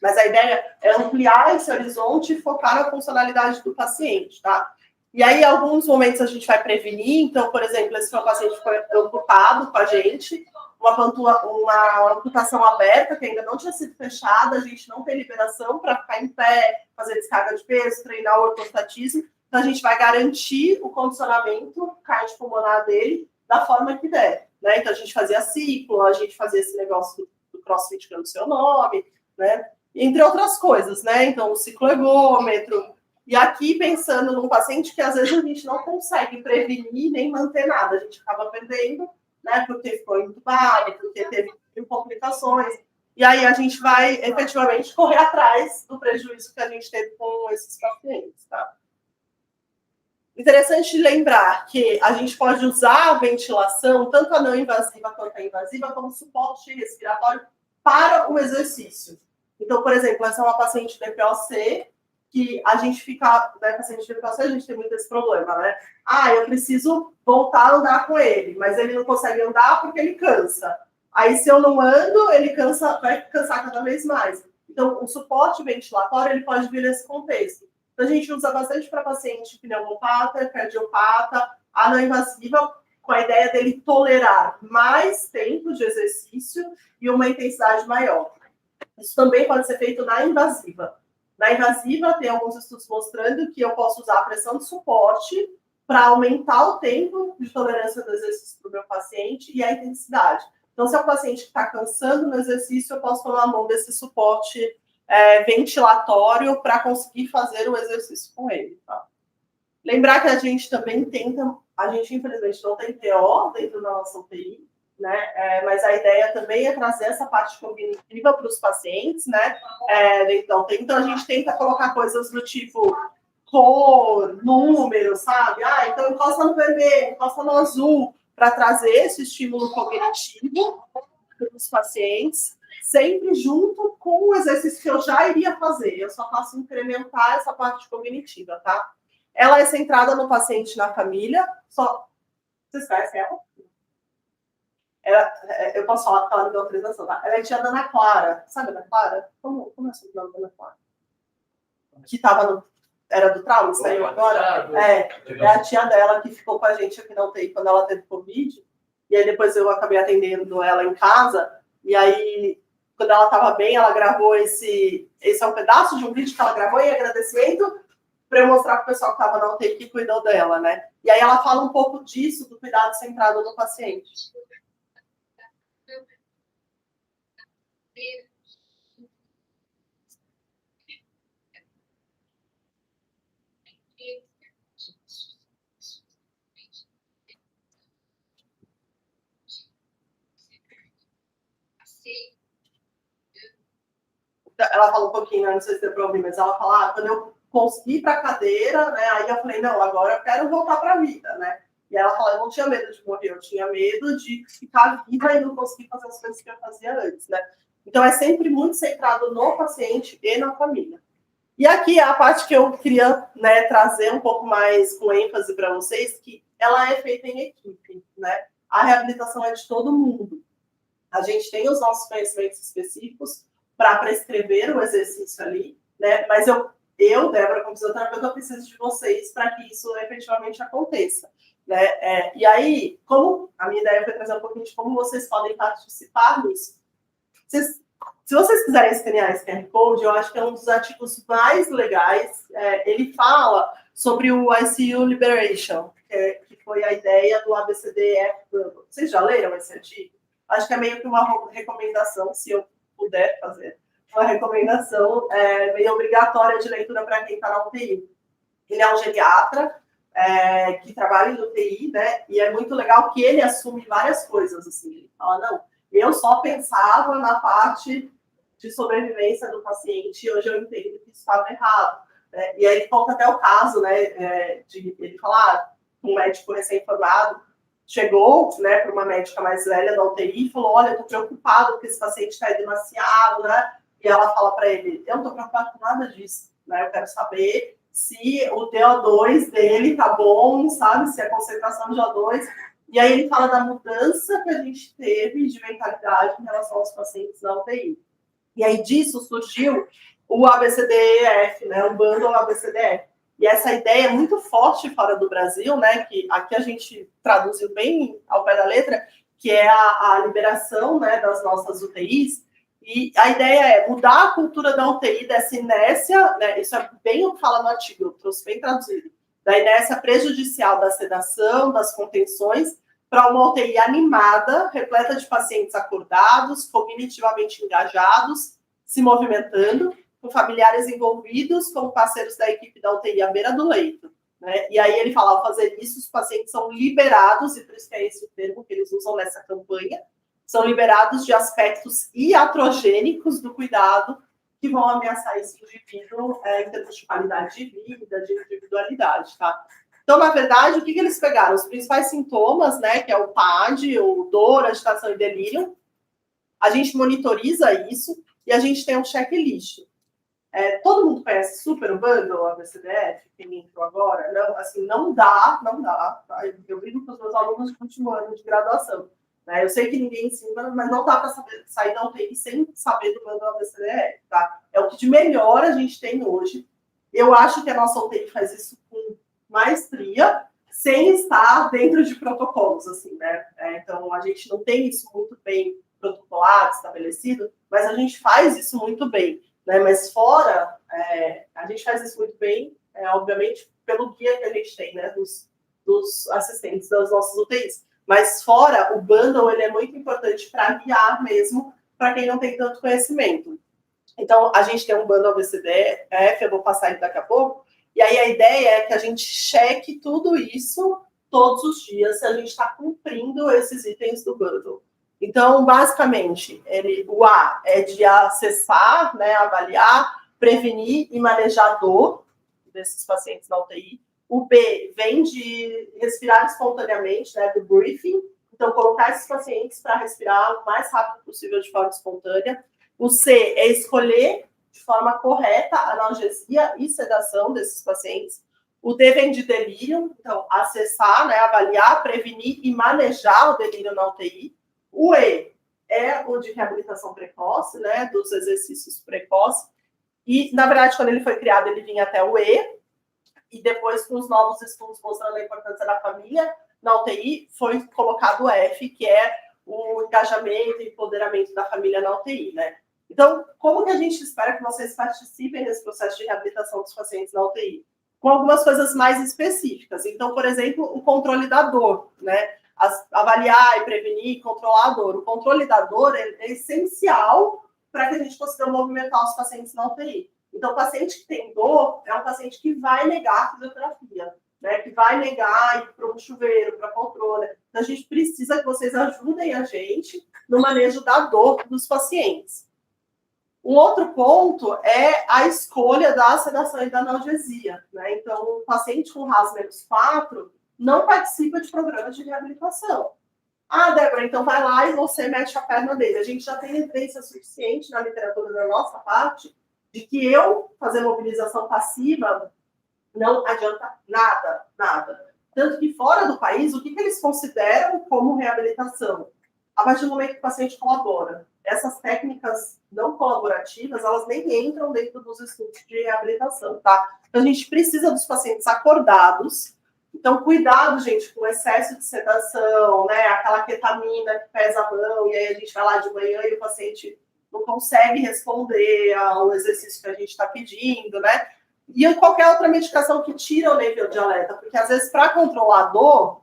Speaker 1: Mas a ideia é ampliar esse horizonte e focar na funcionalidade do paciente, tá? E aí, em alguns momentos, a gente vai prevenir. Então, por exemplo, esse foi um paciente que foi amputado com a gente, uma amputação aberta, que ainda não tinha sido fechada, a gente não tem liberação para ficar em pé, fazer descarga de peso, treinar o ortostatismo. Então, a gente vai garantir o condicionamento cardiopulmonar dele da forma que der, né? Então, a gente fazia ciclo, a gente fazia esse negócio do CrossFit que é o seu nome, né? entre outras coisas, né? Então, o cicloergômetro. E aqui, pensando num paciente que às vezes a gente não consegue prevenir nem manter nada, a gente acaba perdendo, né? Porque ficou entubado, porque teve complicações. E aí a gente vai efetivamente correr atrás do prejuízo que a gente teve com esses pacientes, tá? Interessante lembrar que a gente pode usar a ventilação, tanto a não invasiva quanto a invasiva, como suporte respiratório para o exercício. Então, por exemplo, essa é uma paciente DPOC, que a gente fica, né, paciente DPOC, a gente tem muito esse problema, né? Ah, eu preciso voltar a andar com ele, mas ele não consegue andar porque ele cansa. Aí, se eu não ando, ele cansa, vai cansar cada vez mais. Então, o suporte ventilatório, ele pode vir nesse contexto. Então, a gente usa bastante para paciente pneumopata, cardiopata, a não invasiva, com a ideia dele tolerar mais tempo de exercício e uma intensidade maior. Isso também pode ser feito na invasiva. Na invasiva, tem alguns estudos mostrando que eu posso usar a pressão de suporte para aumentar o tempo de tolerância do exercício para o meu paciente e a intensidade. Então, se é um paciente que está cansando no exercício, eu posso tomar a mão desse suporte ventilatório para conseguir fazer o exercício com ele. Tá? Lembrar que a gente também tenta, a gente infelizmente não tem TO dentro da nossa UTI, né? Mas a ideia também é trazer essa parte cognitiva para os pacientes, né? Então a gente tenta colocar coisas do tipo cor, número, sabe? Ah, então encosta no vermelho, encosta no azul, para trazer esse estímulo cognitivo para os pacientes, sempre junto com o exercício que eu já iria fazer. Eu só faço incrementar essa parte cognitiva, tá? Ela é centrada no paciente e na família. Vocês conhecem ela? Eu posso falar porque ela me deu autorização, tá? Ela é tia da Ana Clara. Sabe a Ana Clara? Como é o nome da Ana Clara? Que era do trauma, saiu agora? É a tia dela que ficou com a gente aqui na UTI quando ela teve Covid. E aí depois eu acabei atendendo ela em casa. E aí, quando ela estava bem, ela gravou esse é um pedaço de um vídeo que ela gravou em agradecimento para eu mostrar para o pessoal que estava na UTI que cuidou dela, né? E aí ela fala um pouco disso, do cuidado centrado no paciente. Ela fala um pouquinho, né? Não sei se deu para ouvir, mas ela fala, quando eu consegui ir para a cadeira, né? Aí eu falei, não, agora eu quero voltar para a vida, né? E ela fala, eu não tinha medo de morrer, eu tinha medo de ficar viva e não conseguir fazer as coisas que eu fazia antes, né? Então, é sempre muito centrado no paciente e na família. E aqui é a parte que eu queria, né, trazer um pouco mais com ênfase para vocês, que ela é feita em equipe, né? A reabilitação é de todo mundo. A gente tem os nossos conhecimentos específicos para prescrever o exercício ali, né? Mas eu Débora, como fisioterapeuta, eu preciso de vocês para que isso efetivamente aconteça, né? E aí, como a minha ideia foi trazer um pouquinho de como vocês podem participar nisso. Se vocês quiserem escanear esse QR Code, eu acho que é um dos artigos mais legais. Ele fala sobre o ICU Liberation, que foi a ideia do ABCDF. Vocês já leram esse artigo? Acho que é meio que uma recomendação, se eu puder fazer, uma recomendação meio obrigatória de leitura para quem está na UTI. Ele é um geriatra que trabalha em UTI, né? E é muito legal que ele assume várias coisas, assim. Ele fala, não, eu só pensava na parte de sobrevivência do paciente, e hoje eu entendo que isso estava errado. Né? E aí ele conta até o caso, né? Ele fala, um médico recém-formado chegou, né, para uma médica mais velha da UTI e falou, olha, eu estou preocupado porque esse paciente está demasiado, né? E ela fala para ele, eu não estou preocupado com nada disso, né? Eu quero saber se o TO2 dele tá bom, sabe? Se a concentração de O2. E aí ele fala da mudança que a gente teve de mentalidade em relação aos pacientes na UTI. E aí disso surgiu o ABCDEF, né? O bundle ABCDEF. E essa ideia é muito forte fora do Brasil, né? Que aqui a gente traduziu bem ao pé da letra, que é a liberação, né, das nossas UTIs. E a ideia é mudar a cultura da UTI, dessa inércia, né? Isso é bem o que fala no artigo, eu trouxe bem traduzido, da inércia prejudicial da sedação, das contenções, para uma UTI animada, repleta de pacientes acordados, cognitivamente engajados, se movimentando, com familiares envolvidos, com parceiros da equipe da UTI à beira do leito. Né? E aí ele fala, ao fazer isso, os pacientes são liberados, e por isso que é esse o termo que eles usam nessa campanha, são liberados de aspectos iatrogênicos do cuidado que vão ameaçar esse indivíduo em termos de qualidade de vida, de individualidade, tá? Então, na verdade, o que eles pegaram? Os principais sintomas, né, que é o PAD, o dor, agitação e delírio. A gente monitoriza isso e a gente tem um checklist. Todo mundo conhece super o bundle, a BCDF, quem entrou agora? Não, assim, não dá. Tá? Eu brigo com os meus alunos de último ano de graduação. Né? Eu sei que ninguém ensina, mas não dá para sair da UTI sem saber do bundle ABCDF. Tá? É o que de melhor a gente tem hoje. Eu acho que a nossa UTI faz isso com maestria, sem estar dentro de protocolos, assim, né? Então, a gente não tem isso muito bem protocolado, estabelecido, mas a gente faz isso muito bem. Né? Mas fora, a gente faz isso muito bem, obviamente, pelo guia que a gente tem, né? dos assistentes das nossas UTIs. Mas fora, o bundle ele é muito importante para guiar mesmo para quem não tem tanto conhecimento. Então, a gente tem um bundle ABCDF, eu vou passar ele daqui a pouco, e aí a ideia é que a gente cheque tudo isso todos os dias, se a gente está cumprindo esses itens do bundle. Então, basicamente, o A é de acessar, né, avaliar, prevenir e manejar a dor desses pacientes na UTI. O B vem de respirar espontaneamente, né, do breathing. Então, colocar esses pacientes para respirar o mais rápido possível de forma espontânea. O C é escolher de forma correta a analgesia e sedação desses pacientes. O D vem de delírio, então, acessar, né, avaliar, prevenir e manejar o delírio na UTI. O E é o de reabilitação precoce, né, dos exercícios precoces. E, na verdade, quando ele foi criado, ele vinha até o E, e depois, com os novos estudos mostrando a importância da família na UTI, foi colocado o F, que é o engajamento e empoderamento da família na UTI, né? Então, como que a gente espera que vocês participem desse processo de reabilitação dos pacientes na UTI? Com algumas coisas mais específicas. Então, por exemplo, o controle da dor, né? Avaliar e prevenir, controlar a dor. O controle da dor é essencial para que a gente consiga movimentar os pacientes na UTI. Então, o paciente que tem dor é um paciente que vai negar a fisioterapia, né? Que vai negar ir para um chuveiro, para a poltrona. Então, a gente precisa que vocês ajudem a gente no manejo da dor dos pacientes. Um outro ponto é a escolha da sedação e da analgesia, né? Então, o paciente com RAS-4 não participa de programas de reabilitação. Ah, Débora, então vai lá e você mete a perna dele. A gente já tem evidência suficiente na literatura da nossa parte de que eu fazer mobilização passiva não adianta nada. Tanto que fora do país, o que eles consideram como reabilitação? A partir do momento que o paciente colabora. Essas técnicas não colaborativas, elas nem entram dentro dos estudos de reabilitação, tá? Então, a gente precisa dos pacientes acordados. Então, cuidado, gente, com excesso de sedação, né? Aquela ketamina que pesa a mão, e aí a gente vai lá de manhã e o paciente não consegue responder ao exercício que a gente está pedindo, né? E qualquer outra medicação que tira o nível de alerta, porque às vezes, para controlar a dor,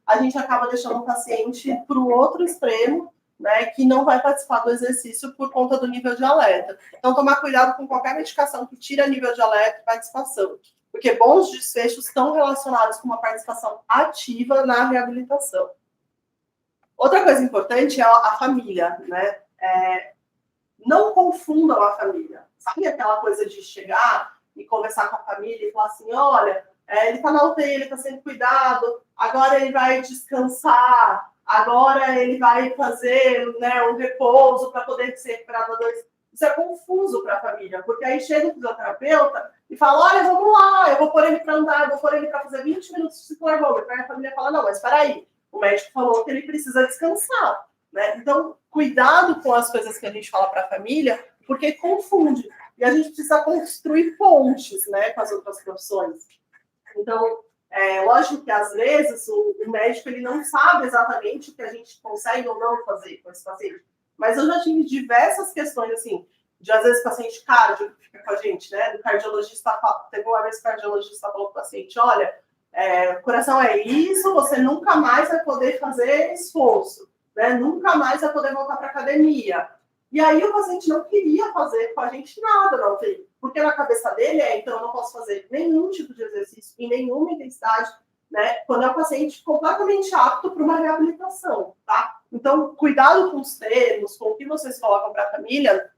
Speaker 1: a gente acaba deixando o paciente para o outro extremo, né, que não vai participar do exercício por conta do nível de alerta. Então, tomar cuidado com qualquer medicação que tira nível de alerta e participação, porque bons desfechos estão relacionados com uma participação ativa na reabilitação. Outra coisa importante é a família, né? Não confundam a família. Sabe aquela coisa de chegar e conversar com a família e falar assim, olha, ele está na UTI, ele está sendo cuidado, agora ele vai descansar, agora ele vai fazer, né, um repouso para poder ser recuperado a dor. Isso é confuso para a família, porque aí chega o fisioterapeuta e fala, olha, vamos lá, eu vou pôr ele para andar, eu vou pôr ele para fazer 20 minutos de ciclo-ergômetro. Aí a família fala, não, mas espera aí, o médico falou que ele precisa descansar, né? Então, cuidado com as coisas que a gente fala para a família, porque confunde. E a gente precisa construir pontes, né, com as outras profissões. Então, lógico que às vezes o médico ele não sabe exatamente o que a gente consegue ou não fazer com esse paciente. Mas eu já tive diversas questões, assim, de às vezes paciente cardio que fica com a gente, né? Do cardiologista, teve uma vez que o cardiologista falou para o paciente, olha, o coração é isso, você nunca mais vai poder fazer esforço, né? Nunca mais vai poder voltar para a academia. E aí o paciente não queria fazer com a gente nada na UTI, porque na cabeça dele então eu não posso fazer nenhum tipo de exercício em nenhuma intensidade, né, quando é um paciente completamente apto para uma reabilitação, tá? Então, cuidado com os termos, com o que vocês colocam para a família,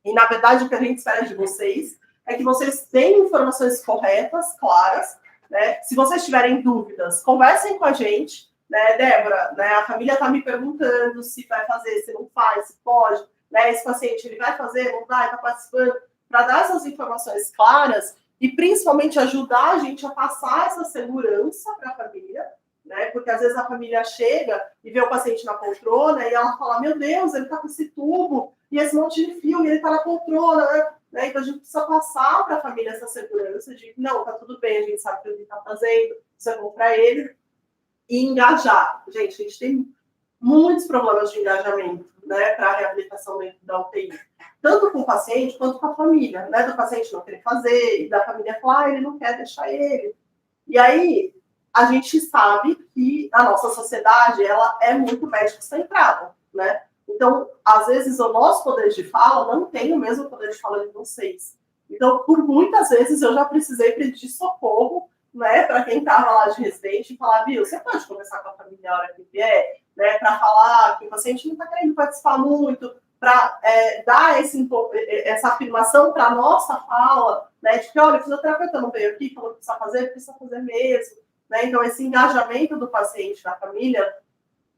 Speaker 1: e na verdade o que a gente espera de vocês é que vocês tenham informações corretas, claras, né? Se vocês tiverem dúvidas, conversem com a gente, né, Débora, né, a família está me perguntando se vai fazer, se não faz, se pode, né, esse paciente ele vai fazer, não vai, está participando, para dar essas informações claras e principalmente ajudar a gente a passar essa segurança para a família, né, porque às vezes a família chega e vê o paciente na poltrona e ela fala, meu Deus, ele está com esse tubo e esse monte de fio e ele está na poltrona, né? Então a gente precisa passar para a família essa segurança de não, tá tudo bem, a gente sabe o que ele está fazendo, isso é bom para ele, e engajar. Gente, a gente tem muitos problemas de engajamento, né, para a reabilitação dentro da UTI. Tanto com o paciente quanto com a família, né? Do paciente não querer fazer, e da família falar, ele não quer deixar ele. E aí, a gente sabe que a nossa sociedade, ela é muito médico-centrada, né? Então, às vezes, o nosso poder de fala não tem o mesmo poder de fala de vocês. Então, por muitas vezes, eu já precisei pedir socorro, né, para quem estava lá de residente e falar, viu, você pode conversar com a família a hora que vier, né, para falar que o paciente não está querendo participar muito, para dar essa afirmação para a nossa fala, né, de que, olha, o fisioterapeuta não veio aqui, falou que precisa fazer mesmo. Né? Então, esse engajamento do paciente, da família,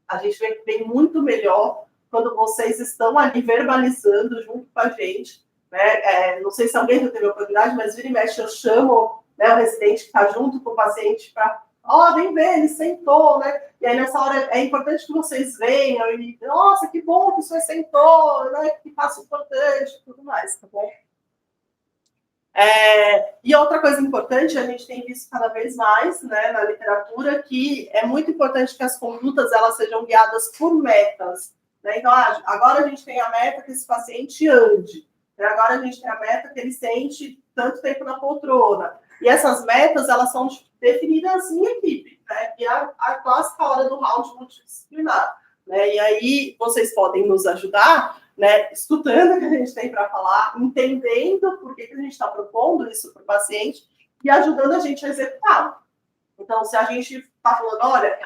Speaker 1: a gente vem muito melhor quando vocês estão ali verbalizando junto com a gente. Né? Não sei se alguém já teve a oportunidade, mas vira e mexe, eu chamo, né, o residente que está junto com o paciente para, vem ver, ele sentou, né? E aí nessa hora é importante que vocês venham e, nossa, que bom que o senhor sentou, né? Que passo importante e tudo mais, tá bom? E outra coisa importante, a gente tem visto cada vez mais, né, na literatura, que é muito importante que as condutas elas sejam guiadas por metas. Né? Então, agora a gente tem a meta que esse paciente ande, né? Agora a gente tem a meta que ele sente tanto tempo na poltrona. E essas metas, elas são definidas em equipe, né? E a clássica hora do round multidisciplinar. Né? E aí vocês podem nos ajudar, né, escutando o que a gente tem para falar, entendendo por que a gente está propondo isso para o paciente e ajudando a gente a executar. Então, se a gente está falando, olha,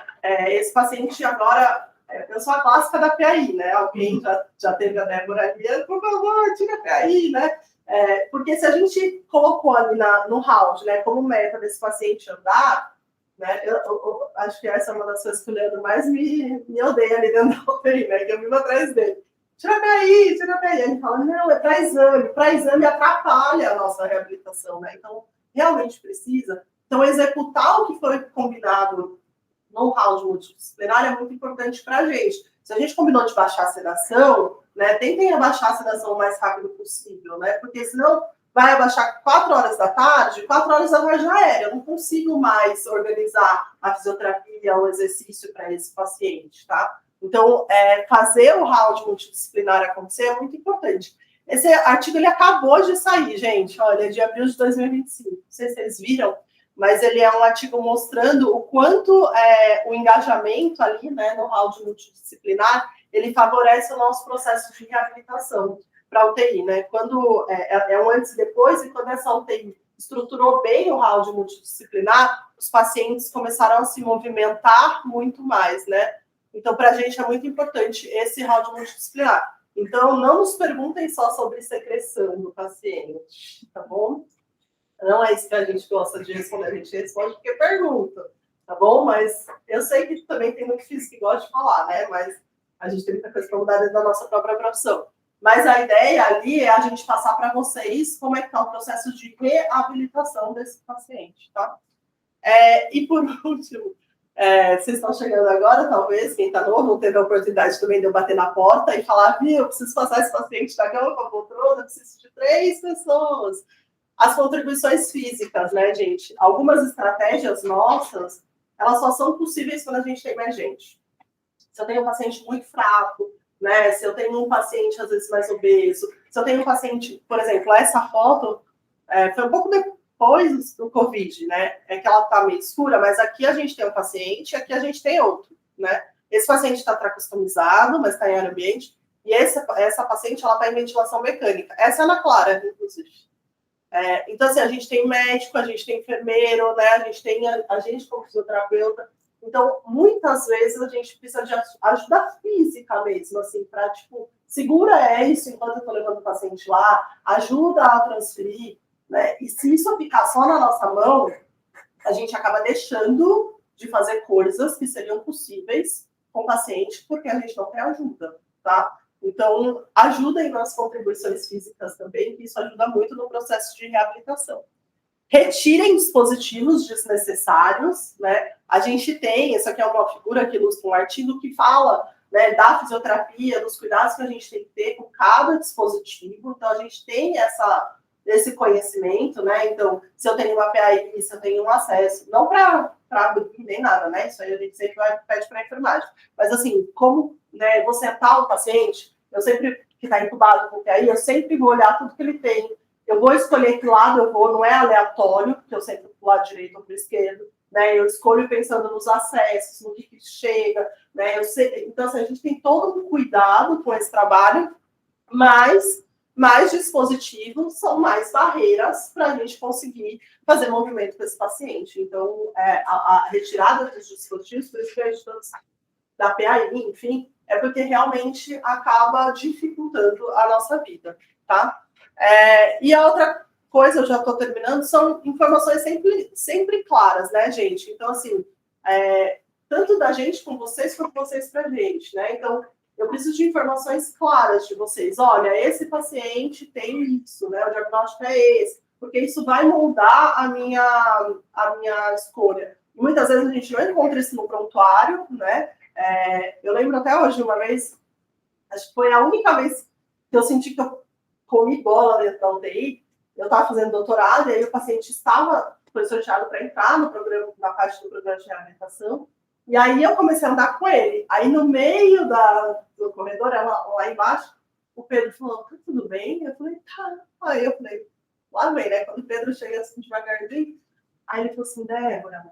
Speaker 1: esse paciente agora, eu sou a clássica da PAI, né? Alguém já teve a Débora ali, por favor, tira a PAI, né? Porque se a gente colocou ali no round, né, como meta desse paciente andar, né, eu acho que essa é uma das coisas que o Leandro mais me odeia ali dentro da UTI, né? Que eu vivo atrás dele. Tira PAI. Ele fala, não, é para exame atrapalha a nossa reabilitação, né? Então, realmente precisa. Então, executar o que foi combinado no round multidisciplinar é muito importante para a gente. Se a gente combinou de baixar a sedação, né, tentem abaixar a sedação o mais rápido possível, né? Porque senão vai abaixar 4 horas da tarde, 4 horas da tarde já era. Eu não consigo mais organizar a fisioterapia, o exercício para esse paciente, tá? Então, fazer o round multidisciplinar acontecer é muito importante. Esse artigo ele acabou de sair, gente, olha, de abril de 2025. Não sei se vocês viram, mas ele é um artigo mostrando o quanto o engajamento ali, né, no round multidisciplinar, ele favorece o nosso processo de reabilitação para a UTI, né? Quando é um antes e depois, e quando essa UTI estruturou bem o round multidisciplinar, os pacientes começaram a se movimentar muito mais, né? Então, para a gente é muito importante esse round multidisciplinar. Então, não nos perguntem só sobre secreção do paciente, tá bom? Não é isso que a gente gosta de responder, a gente responde porque pergunta, tá bom? Mas eu sei que também tem muito físico que gosta de falar, né? Mas a gente tem muita coisa para mudar dentro da nossa própria profissão. Mas a ideia ali é a gente passar para vocês como é que está o processo de reabilitação desse paciente, tá? E por último, vocês estão chegando agora, talvez, quem está novo não teve a oportunidade também de eu bater na porta e falar, viu, eu preciso passar esse paciente da cama com a poltrona, eu preciso de 3 pessoas. As contribuições físicas, né, gente? Algumas estratégias nossas, elas só são possíveis quando a gente tem mais gente. Se eu tenho um paciente muito fraco, né, se eu tenho um paciente, às vezes, mais obeso, se eu tenho um paciente, por exemplo, essa foto foi um pouco depois do Covid, né? É que ela tá meio escura, mas aqui a gente tem um paciente, aqui a gente tem outro, né? Esse paciente está tracostomizado, mas está em área ambiente, E essa paciente, ela está em ventilação mecânica. Essa é a Ana Clara, inclusive. Então, assim, a gente tem médico, a gente tem enfermeiro, né? A gente tem a gente como fisioterapeuta. Então, muitas vezes a gente precisa de ajuda física mesmo, assim, para, tipo, segura isso enquanto eu estou levando o paciente lá, ajuda a transferir, né? E se isso ficar só na nossa mão, a gente acaba deixando de fazer coisas que seriam possíveis com o paciente, porque a gente não tem ajuda, tá? Então, ajudem nas contribuições físicas também, que isso ajuda muito no processo de reabilitação. Retirem dispositivos desnecessários, né? A gente tem, essa aqui é uma figura que ilustra um artigo que fala, né, da fisioterapia, dos cuidados que a gente tem que ter com cada dispositivo. Então, a gente tem esse conhecimento, né? Então, se eu tenho uma PAI, se eu tenho um acesso, não para abrir nem nada, né? Isso aí a gente sempre pede para a enfermagem. Mas, assim, como, né, você sentar o paciente, eu sempre, que está entubado com PAI, eu sempre vou olhar tudo que ele tem. Eu vou escolher que lado eu vou, não é aleatório, porque eu sempre para o lado direito ou para o esquerdo, né? Eu escolho pensando nos acessos, no que chega, né? Então, assim, a gente tem todo um cuidado com esse trabalho, mas mais dispositivos são mais barreiras para a gente conseguir fazer movimento com esse paciente. Então, a retirada dos dispositivos, por isso que a gente da PAI, enfim, é porque realmente acaba dificultando a nossa vida, tá? E a outra coisa, eu já estou terminando, são informações sempre claras, né, gente? Então, assim, tanto da gente com vocês, quanto vocês para a gente, né? Então, eu preciso de informações claras de vocês. Olha, esse paciente tem isso, né? O diagnóstico é esse, porque isso vai moldar a minha escolha. E muitas vezes a gente não encontra isso no prontuário, né? Eu lembro até hoje, uma vez, acho que foi a única vez que eu senti que eu comi bola dentro da UTI. Eu estava fazendo doutorado, e aí o paciente foi sorteado para entrar no programa, na parte do programa de reabilitação. E aí eu comecei a andar com ele. Aí no meio do corredor, lá embaixo, o Pedro falou, tá tudo bem? Eu falei, tá. Aí eu falei, lá vem, né? Quando o Pedro chega assim devagarzinho, aí ele falou assim, Débora,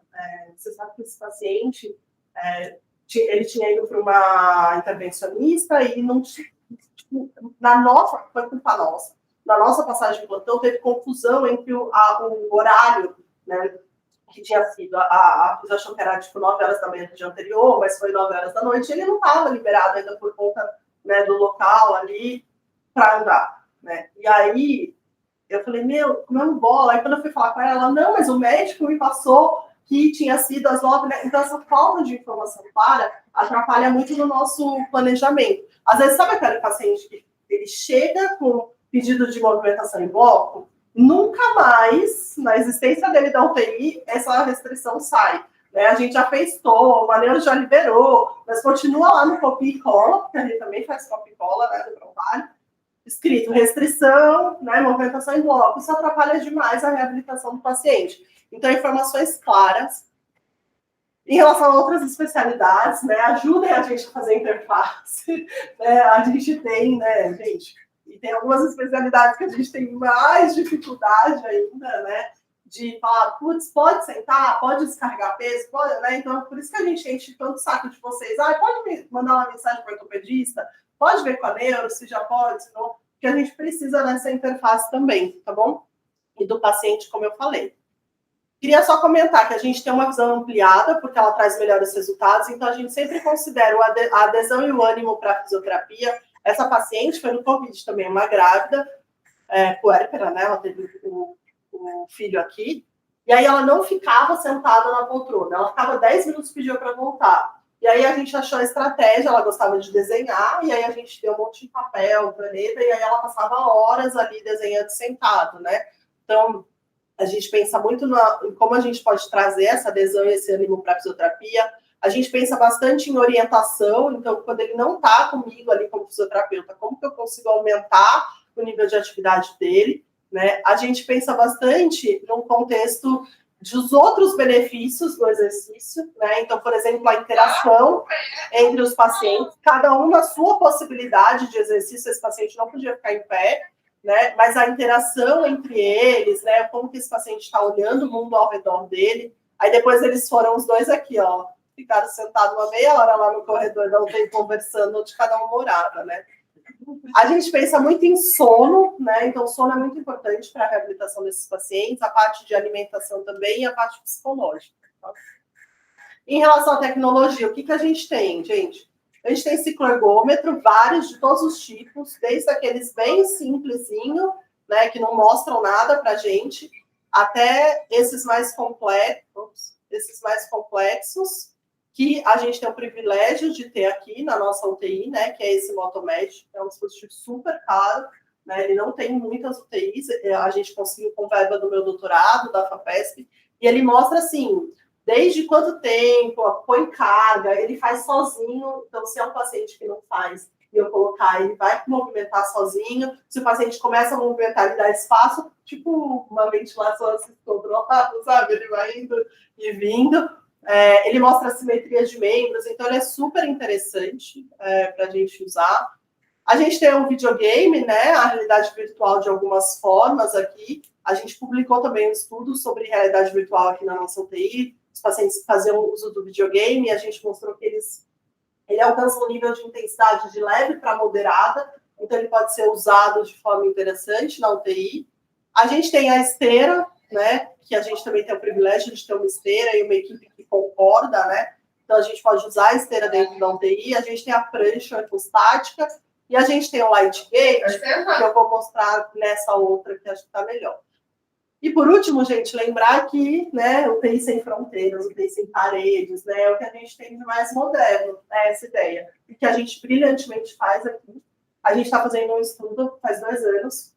Speaker 1: você sabe que esse paciente, ele tinha ido para uma intervencionista e não tinha, tipo, foi culpa nossa. Na nossa passagem de plantão, teve confusão entre o horário, né? Que tinha sido, a achou que era tipo 9 horas da manhã do dia anterior, mas foi 9 horas da noite, e ele não estava liberado ainda por conta, né, do local ali para andar, né? E aí eu falei, comendo bola. Aí quando eu fui falar com ela, não, mas o médico me passou que tinha sido às 9, né? Então essa falta de informação clara atrapalha muito no nosso planejamento. Às vezes, sabe aquele paciente que ele chega com pedido de movimentação em bloco? Nunca mais, na existência dele da UTI, essa restrição sai. Né? A gente já fez o neuro já liberou, mas continua lá no copia e cola, porque a gente também faz copia e cola, né, do trabalho, escrito restrição, né, movimentação em bloco. Isso atrapalha demais a reabilitação do paciente. Então, informações claras. Em relação a outras especialidades, né, ajudem a gente a fazer interface. Né? A gente tem, né, gente, e tem algumas especialidades que a gente tem mais dificuldade ainda, né, de falar, putz, pode sentar, pode descarregar peso, pode, né? Então, por isso que a gente enche tanto saco de vocês. Pode me mandar uma mensagem para o ortopedista, pode ver com a neuro, se já pode, se não, porque a gente precisa dessa interface também, tá bom? E do paciente, como eu falei. Queria só comentar que a gente tem uma visão ampliada, porque ela traz melhores resultados, então a gente sempre considera a adesão e o ânimo para a fisioterapia. Essa paciente foi no Covid também, uma grávida, puérpera, né? Ela teve o filho aqui, e aí ela não ficava sentada na poltrona, ela ficava 10 minutos e pediu para voltar. E aí a gente achou a estratégia, ela gostava de desenhar, e aí a gente deu um monte de papel, caneta, e aí ela passava horas ali desenhando sentado, né? Então, a gente pensa muito em como a gente pode trazer essa adesão e esse ânimo para a fisioterapia. A gente pensa bastante em orientação, então, quando ele não está comigo ali como fisioterapeuta, como que eu consigo aumentar o nível de atividade dele, né? A gente pensa bastante num contexto dos outros benefícios do exercício, né? Então, por exemplo, a interação entre os pacientes, cada um na sua possibilidade de exercício, esse paciente não podia ficar em pé, né? Mas a interação entre eles, né? Como que esse paciente está olhando o mundo ao redor dele. Aí depois eles foram os dois aqui, ficaram sentados uma meia hora lá no corredor da UTI conversando onde cada um morava, né? A gente pensa muito em sono, né? Então, sono é muito importante para a reabilitação desses pacientes, a parte de alimentação também e a parte psicológica. Tá? Em relação à tecnologia, o que a gente tem, gente? A gente tem cicloergômetro, vários de todos os tipos, desde aqueles bem simplesinho, né, que não mostram nada para a gente, até esses mais complexos, que a gente tem o privilégio de ter aqui na nossa UTI, né, que é esse Motomed, é um dispositivo super caro, né, ele não tem muitas UTIs, a gente conseguiu com verba do meu doutorado, da FAPESP, e ele mostra, assim, desde quanto tempo, põe carga, ele faz sozinho, então se é um paciente que não faz, e eu colocar, ele vai movimentar sozinho, se o paciente começa a movimentar, ele dá espaço, tipo uma ventilação assim, controlada, sabe, ele vai indo e vindo, ele mostra a simetria de membros, então ele é super interessante para a gente usar. A gente tem um videogame, né, a realidade virtual de algumas formas aqui, a gente publicou também um estudo sobre realidade virtual aqui na nossa UTI, os pacientes faziam uso do videogame e a gente mostrou que ele alcança um nível de intensidade de leve para moderada, então ele pode ser usado de forma interessante na UTI. A gente tem a esteira, né, que a gente também tem o privilégio de ter uma esteira e uma equipe que concorda, né, então a gente pode usar a esteira dentro da UTI, a gente tem a prancha ortostática e a gente tem o light gate, que eu vou mostrar nessa outra que acho que está melhor. E por último, gente, lembrar que, né, o UTI sem fronteiras, o UTI sem paredes, né, é o que a gente tem de mais moderno, né, essa ideia. E que a gente brilhantemente faz aqui. A gente está fazendo um estudo faz 2 anos,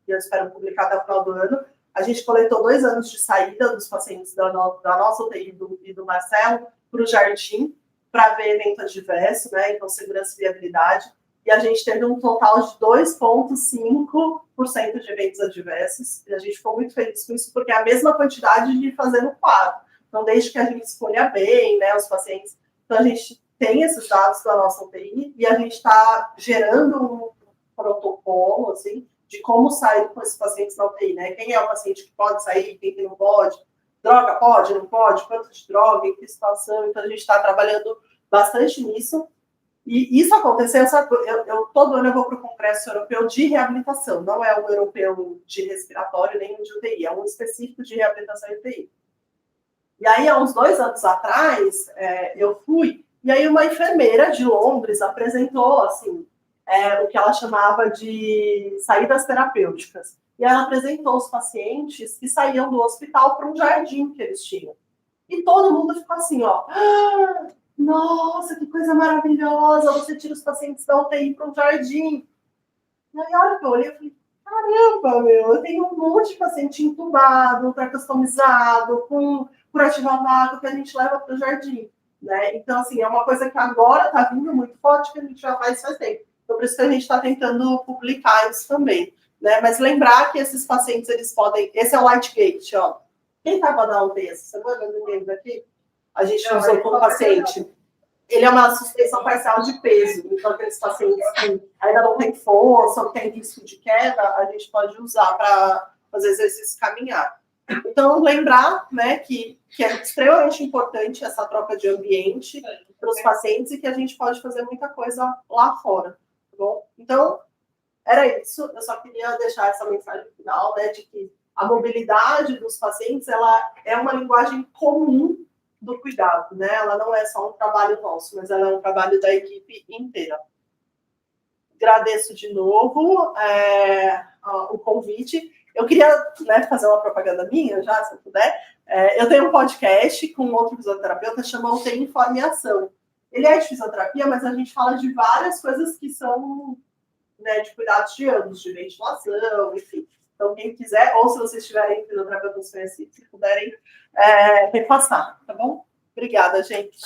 Speaker 1: eu espero publicar até o final do ano. A gente coletou 2 anos de saída dos pacientes da nossa UTI e do Marcelo para o Jardim, para ver evento adverso, né, então segurança e viabilidade. E a gente teve um total de 2,5% de eventos adversos. E a gente ficou muito feliz com isso, porque é a mesma quantidade de fazer no quadro. Então, desde que a gente escolha bem, né, os pacientes. Então, a gente tem esses dados da nossa UTI e a gente está gerando um protocolo, assim, de como sair com esses pacientes na UTI, né? Quem é o paciente que pode sair, quem que não pode, droga pode, não pode, quanto de droga, em que situação. Então, a gente está trabalhando bastante nisso. E isso aconteceu, todo ano eu vou para o Congresso Europeu de Reabilitação, não é um europeu de respiratório, nem um de UTI, é um específico de reabilitação e UTI. E aí, há uns 2 anos atrás, eu fui, e aí uma enfermeira de Londres apresentou, assim, o que ela chamava de saídas terapêuticas. E ela apresentou os pacientes que saíam do hospital para um jardim que eles tinham. E todo mundo ficou assim, ó... Nossa, que coisa maravilhosa! Você tira os pacientes da UTI para um jardim. E aí, a hora que eu olhei, eu falei, caramba, eu tenho um monte de paciente entubado, tracostomizado, com curativo a vácuo que a gente leva para o jardim. Né? Então, assim, é uma coisa que agora está vindo muito forte, que a gente já faz tempo. Então, por isso que a gente está tentando publicar isso também. Né? Mas lembrar que esses pacientes, eles podem... Esse é o Lightgate, ó. Quem estava na UTI essa semana? Ninguém daqui? A gente usou com o paciente. Ele é uma suspensão parcial de peso. Então, aqueles pacientes que ainda não têm força ou têm risco de queda, a gente pode usar para fazer exercício caminhar. Então, lembrar, né, que é extremamente importante essa troca de ambiente para os pacientes e que a gente pode fazer muita coisa lá fora. Tá bom? Então, era isso. Eu só queria deixar essa mensagem final, né, de que a mobilidade dos pacientes, ela é uma linguagem comum do cuidado, né? Ela não é só um trabalho nosso, mas ela é um trabalho da equipe inteira. Agradeço de novo o convite. Eu queria, né, fazer uma propaganda minha, já, se eu puder. Eu tenho um podcast com outro fisioterapeuta, chama UTI Informe Ação. Ele é de fisioterapia, mas a gente fala de várias coisas que são, né, de cuidados de ambos, de ventilação, enfim. Então, quem quiser, ou se vocês tiverem fisioterapeutas conhecidos, se puderem repassar, tá bom? Obrigada, gente.